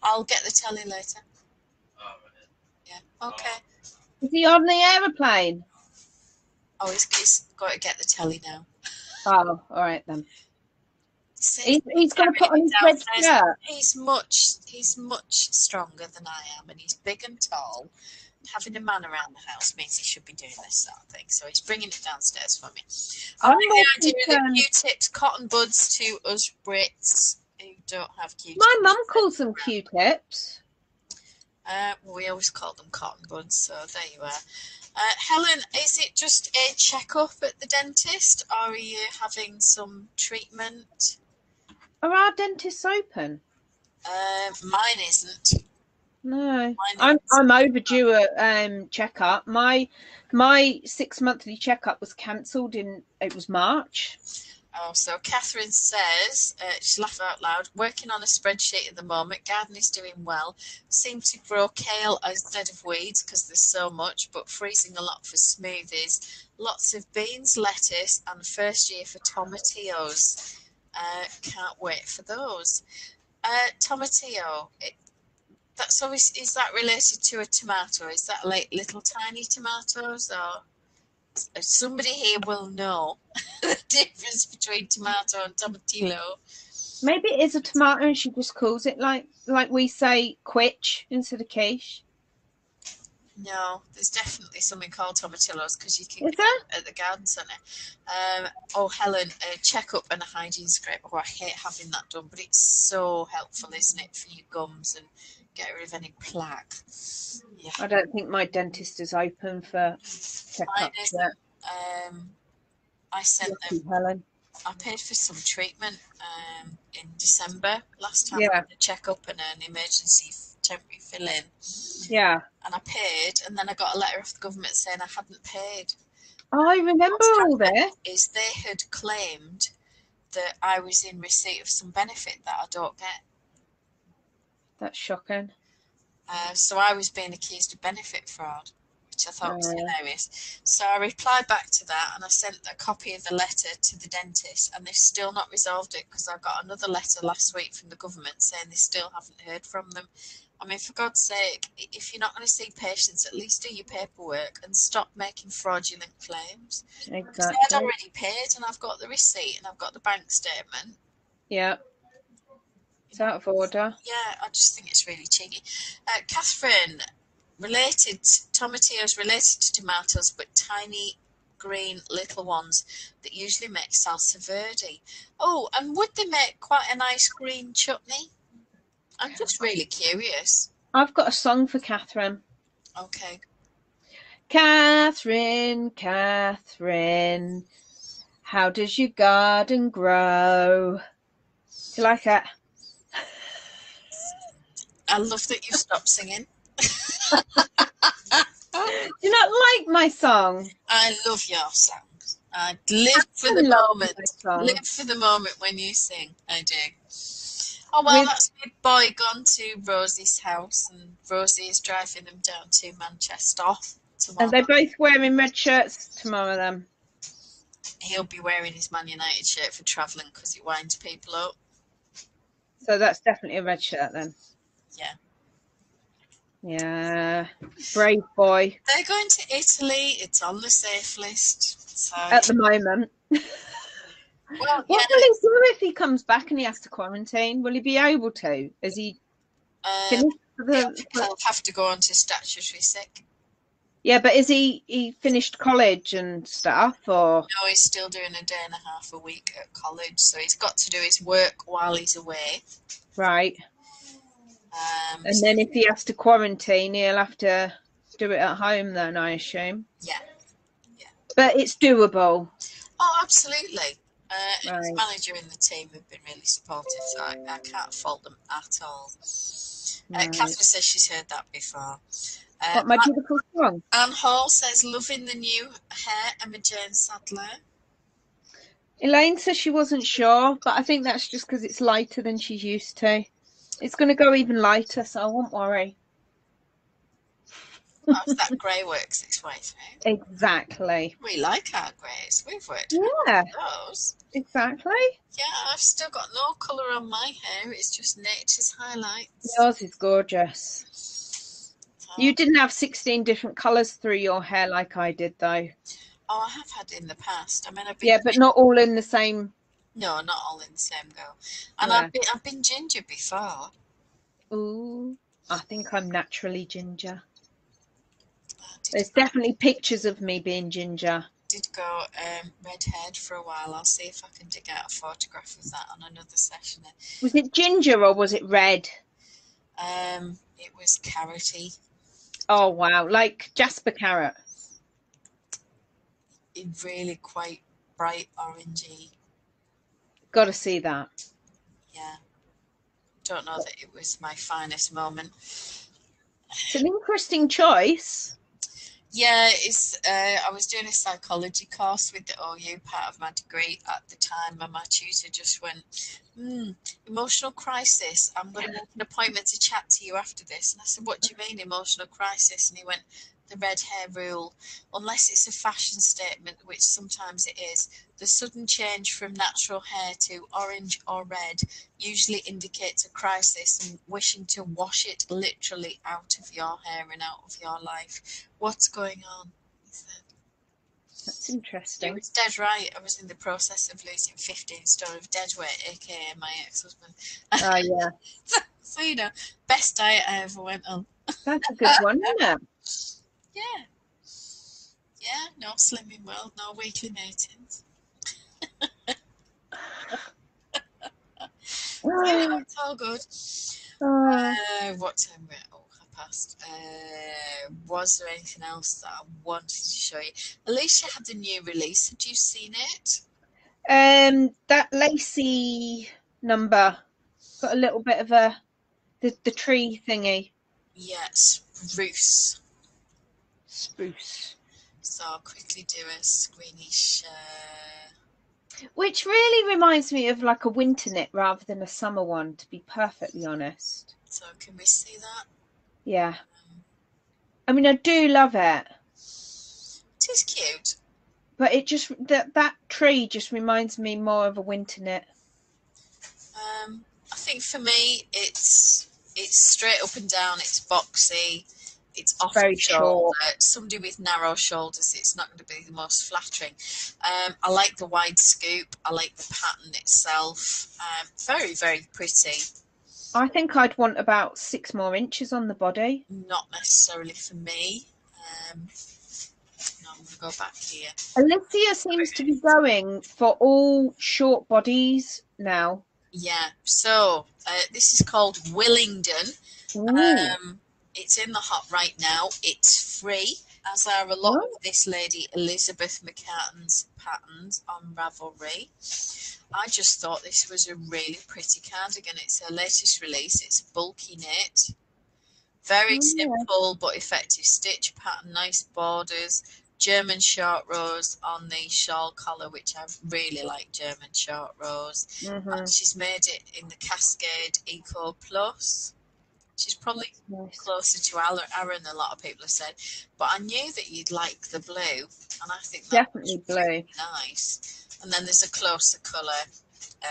I'll get the telly later. Yeah, okay. Is he on the aeroplane? Oh, he's got to get the telly now. Oh, all right then. He's going to put on his red shirt. He's much stronger than I am, and he's big and tall. Having a man around the house means he should be doing this sort of thing. So he's bringing it downstairs for me. I like the idea of the Q-tips, cotton buds to us Brits who don't have Q-tips. My mum calls them Q-tips. We always call them cotton buds, so there you are. Helen, is it just a checkup at the dentist, or are you having some treatment? Are our dentists open? Mine isn't. No, I'm overdue a checkup. My 6 monthly checkup was cancelled it was March. Oh, so Catherine says, she's laughing out loud, working on a spreadsheet at the moment, garden is doing well, seem to grow kale instead of weeds because there's so much, but freezing a lot for smoothies, lots of beans, lettuce, and first year for tomatillos. Can't wait for those. Tomatillo, is that related to a tomato? Is that like little tiny tomatoes, or somebody here will know the difference between tomato and tomatillo? Maybe it is a tomato and she just calls it like we say quitch instead of quiche. No, there's definitely something called tomatillos because you can get it at the garden centre. Oh, Helen, a checkup and a hygiene scrape. Oh, I hate having that done, but it's so helpful, isn't it, for your gums and get rid of any plaque. Yeah. I don't think my dentist is open for Mine checkups isn't. yet. I sent them. Helen. I paid for some treatment in December last time. Yeah. I had a checkup and an emergency temporary fill-in. Yeah. And I paid, and then I got a letter off the government saying I hadn't paid. I remember all this. Is they had claimed that I was in receipt of some benefit that I don't get. That's shocking. So I was being accused of benefit fraud, which I thought was hilarious. So I replied back to that, and I sent a copy of the letter to the dentist, and they've still not resolved it because I got another letter last week from the government saying they still haven't heard from them. I mean, for God's sake, if you're not going to see patients, at least do your paperwork and stop making fraudulent claims. Exactly. I'd already paid, and I've got the receipt, and I've got the bank statement. Yeah. It's out of order. Yeah, I just think it's really cheeky. Catherine, tomatillos related to tomatoes, but tiny green little ones that usually make salsa verde. Oh, and would they make quite a nice green chutney? I'm just really curious. I've got a song for Catherine. Okay. Catherine, Catherine, how does your garden grow? Do you like it? I love that you've stopped singing. Do you not like my song? I love your songs. I live for the moment. Live for the moment when you sing. I do. Oh, well, that's my boy gone to Rosie's house, and Rosie is driving them down to Manchester tomorrow. Are they both wearing red shirts tomorrow then? He'll be wearing his Man United shirt for travelling because it winds people up. So that's definitely a red shirt then? Yeah. Yeah. Brave boy. They're going to Italy. It's on the safe list. So. At the moment. Well, what will he do if he comes back and he has to quarantine? Will he be able to? Is he finished? He'll have to go on to statutory sick. Yeah, but is he finished college and stuff, or? No, he's still doing a day and a half a week at college, so he's got to do his work while he's away. Right. And then if he has to quarantine, he'll have to do it at home then, I assume. Yeah. Yeah. But it's doable. Oh, absolutely. Right. His manager and the team have been really supportive, so I can't fault them at all. Right. Catherine says she's heard that before. What my beautiful song? Anne Hall says, loving the new hair, Emma Jane Sadler. Elaine says she wasn't sure, but I think that's just because it's lighter than she's used to. It's going to go even lighter, so I won't worry. Well, that grey works its way through. Exactly. We like our greys. We've worked on those. Exactly. Yeah, I've still got no colour on my hair. It's just nature's highlights. Yours is gorgeous. You didn't have 16 different colours through your hair like I did, though. Oh, I have had in the past. I mean, but not all in the same. No, not all in the same go. And I've been ginger before. Ooh, I think I'm naturally ginger. There's definitely pictures of me being ginger. Did go red-haired for a while. I'll see if I can dig out a photograph of that on another session. Was it ginger or was it red? It was carroty. Oh wow, like Jasper carrot. It really quite bright orangey. Got to see that. Yeah. Don't know that it was my finest moment. It's an interesting choice. Yeah, I was doing a psychology course with the OU part of my degree at the time, and my tutor just went, emotional crisis. I'm going to make an appointment to chat to you after this. And I said, what do you mean emotional crisis? And he went, the red hair rule. Unless it's a fashion statement, which sometimes it is, the sudden change from natural hair to orange or red usually indicates a crisis and wishing to wash it literally out of your hair and out of your life. What's going on? He said. That's interesting. He was dead right. I was in the process of losing 15 stone of dead weight, aka my ex-husband. Oh, yeah. So, you know, best diet I ever went on. That's a good one, isn't it? Yeah. Yeah, no slimming world, no weekly meetings. Yeah, it's all good. What time were it? Oh, 1:30. Was there anything else that I wanted to show you? Alicia had the new release. Had you seen it? That lacy number got a little bit of the tree thingy. Yes, spruce. Spruce. So I'll quickly do a screeny share. Which really reminds me of like a winter knit rather than a summer one, to be perfectly honest. So can we see that? Yeah. I mean, I do love it. It is cute. But it just, that tree just reminds me more of a winter knit. I think for me, it's straight up and down. It's boxy. It's off Very the shoulder. short. Somebody with narrow shoulders, it's not going to be the most flattering. I like the wide scoop. I like the pattern itself. Very, very pretty. I think I'd want about 6 more inches on the body. Not necessarily for me. No, I'm going to go back here. Alicia seems to be going for all short bodies now. Yeah, so this is called Willingdon. It's in the hot right now. It's free, as are a lot of this lady Elizabeth McCartan's patterns on Ravelry. I just thought this was a really pretty cardigan. It's her latest release. It's a bulky knit. Very simple but effective stitch pattern, nice borders. German short rows on the shawl collar, which I really like German short rows. And she's made it in the Cascade Eco Plus. She's probably closer to Aaron, a lot of people have said. But I knew that you'd like the blue, and I think that's definitely really nice. And then there's a closer colour.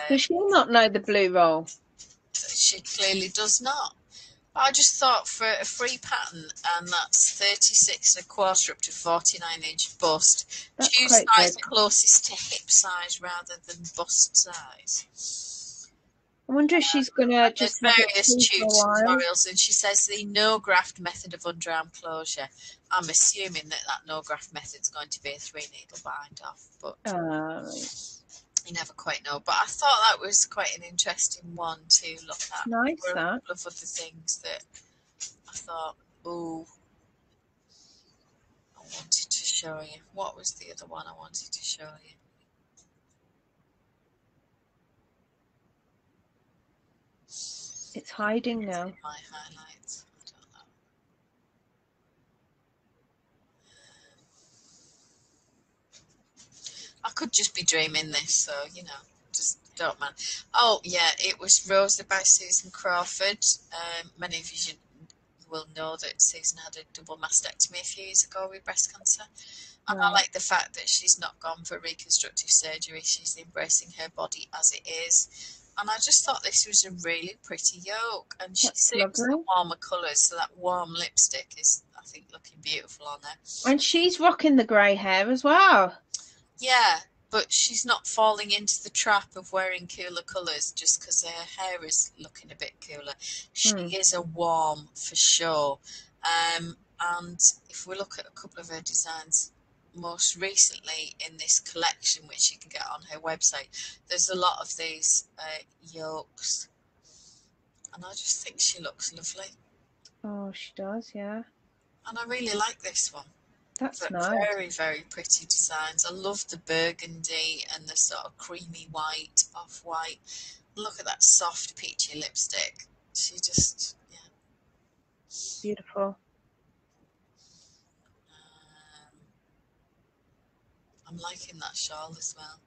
Does she not know the blue roll? She clearly does not. I just thought for a free pattern, and that's 36 1/4 up to 49-inch bust. Choose size closest to hip size rather than bust size. I wonder if she's gonna just various tutorials, and she says the no graft method of underarm closure. I'm assuming that no graft method is going to be a 3-needle bind off, but you never quite know. But I thought that was quite an interesting one to look at. Nice. There were a couple of other things that I thought, oh, I wanted to show you. What was the other one I wanted to show you? It's hiding now. My highlights. I don't know. I could just be dreaming this, so just don't mind. Oh yeah, it was Rosa by Susan Crawford. Many of you will know that Susan had a double mastectomy a few years ago with breast cancer. And I like the fact that she's not gone for reconstructive surgery. She's embracing her body as it is. And I just thought this was a really pretty yoke. And she suits the warmer colours, so that warm lipstick is, I think, looking beautiful on her. And she's rocking the grey hair as well. Yeah, but she's not falling into the trap of wearing cooler colours just because her hair is looking a bit cooler. She is a warm for sure. And if we look at a couple of her designs, most recently in this collection, which you can get on her website, there's a lot of these yokes, and I just think she looks lovely. Oh, she does, yeah. And I really like this one. That's nice. Very, very pretty designs. I love the burgundy and the sort of creamy white, off-white. Look at that soft peachy lipstick. She just, beautiful. I'm liking that shawl as well.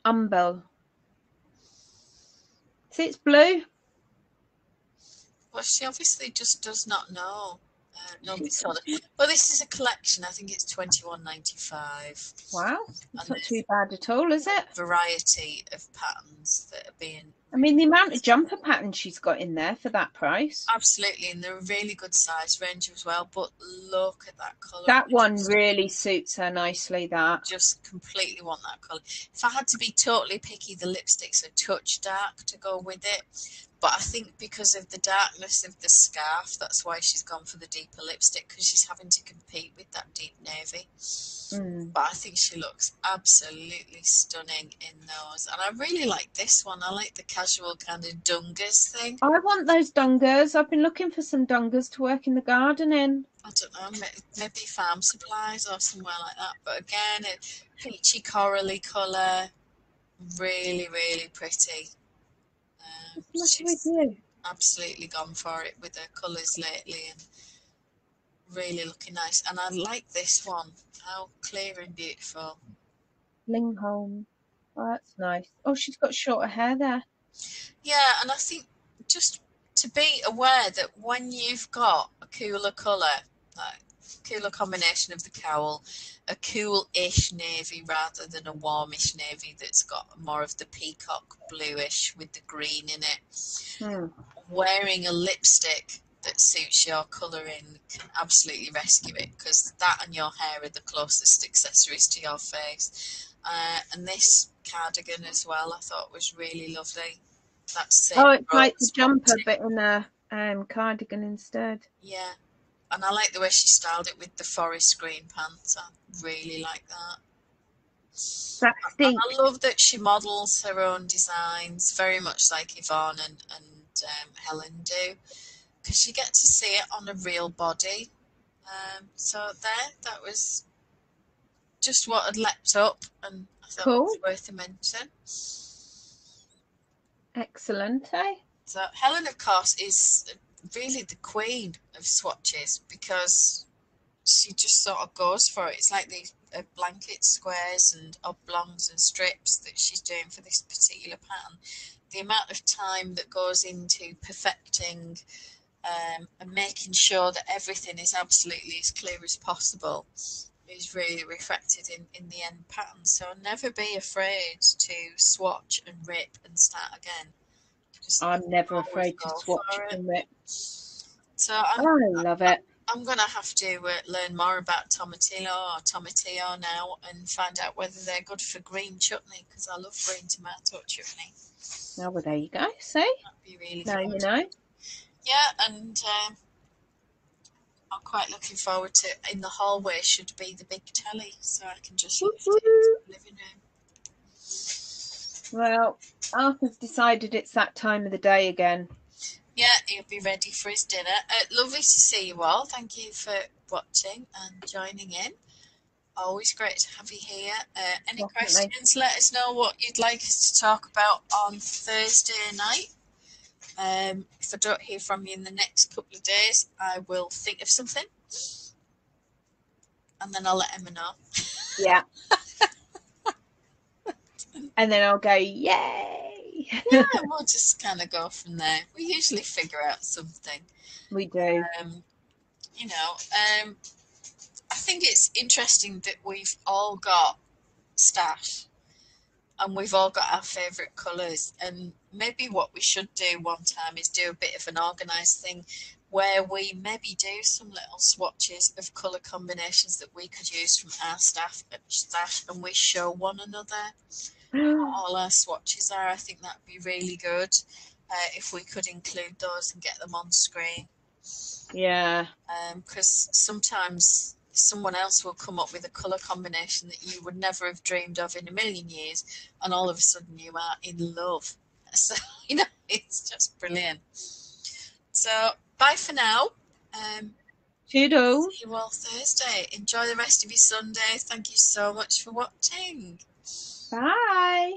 Umbel. See, it's blue. Well, she obviously just does not know. Nobody told her. Well, this is a collection. I think it's $21.95. Wow, that's not too bad at all, is it? Variety of patterns that are being. I mean, the amount of jumper patterns she's got in there for that price. Absolutely, and they're a really good size range as well. But look at that colour. That one really suits her nicely. That just completely want that colour. If I had to be totally picky, the lipstick's a touch dark to go with it. But I think because of the darkness of the scarf, that's why she's gone for the deeper lipstick, because she's having to compete with that deep navy. But I think she looks absolutely stunning in those. And I really like this one. I like the casual kind of dungas thing. I want those dungas. I've been looking for some dungas to work in the garden in. I don't know, maybe farm supplies or somewhere like that. But again, a peachy corally colour, really, really pretty. What's with She's you? absolutely gone for it with her colours lately and really looking nice. And I like this one, how clear and beautiful. Lingholm. Oh, that's nice. Oh, she's got shorter hair there. Yeah, and I think just to be aware that when you've got a cooler colour, like cooler combination of the cowl, a cool-ish navy rather than a warmish navy that's got more of the peacock bluish with the green in it, wearing a lipstick that suits your colouring can absolutely rescue it, because that and your hair are the closest accessories to your face. And this cardigan as well, I thought was really lovely. That's it's like the jumper but in a cardigan instead. Yeah, and I like the way she styled it with the forest green pants. I really like that. That's And deep. I love that she models her own designs, very much like Yvonne and Helen do, because you get to see it on a real body. So that was just what had leapt up, and I thought it was worth a mention. Excellent, eh? So Helen, of course, is really the queen of swatches, because she just sort of goes for it. It's like these blanket squares and oblongs and strips that she's doing for this particular pattern. The amount of time that goes into perfecting and making sure that everything is absolutely as clear as possible is really reflected in the end pattern. So never be afraid to swatch and rip and start again. I'm never afraid to swatch and rip. So I love it. I'm going to have to learn more about tomatillo now and find out whether they're good for green chutney, because I love green tomato chutney. Oh, well, there you go. See? That'd be really now good. You know. Yeah, and I'm quite looking forward to, in the hallway should be the big telly, so I can just lift it into the living room. Well, Arthur's decided it's that time of the day again. Yeah, he'll be ready for his dinner. Lovely to see you all. Thank you for watching and joining in. Always great to have you here. Any questions? Let us know what you'd like us to talk about on Thursday night. If I don't hear from you in the next couple of days, I will think of something, and then I'll let Emma know. Yeah. And then I'll go, yay! Yeah, we'll just kind of go from there. We usually figure out something. We do. You know, I think it's interesting that we've all got stash and we've all got our favourite colours, and maybe what we should do one time is do a bit of an organised thing where we maybe do some little swatches of colour combinations that we could use from our stash, and we show one another what all our swatches are. I think that'd be really good if we could include those and get them on screen. Yeah. Because sometimes someone else will come up with a colour combination that you would never have dreamed of in a million years, and all of a sudden you are in love. So, you know, it's just brilliant. So, bye for now. Toodles. See you all Thursday. Enjoy the rest of your Sunday. Thank you so much for watching. Bye.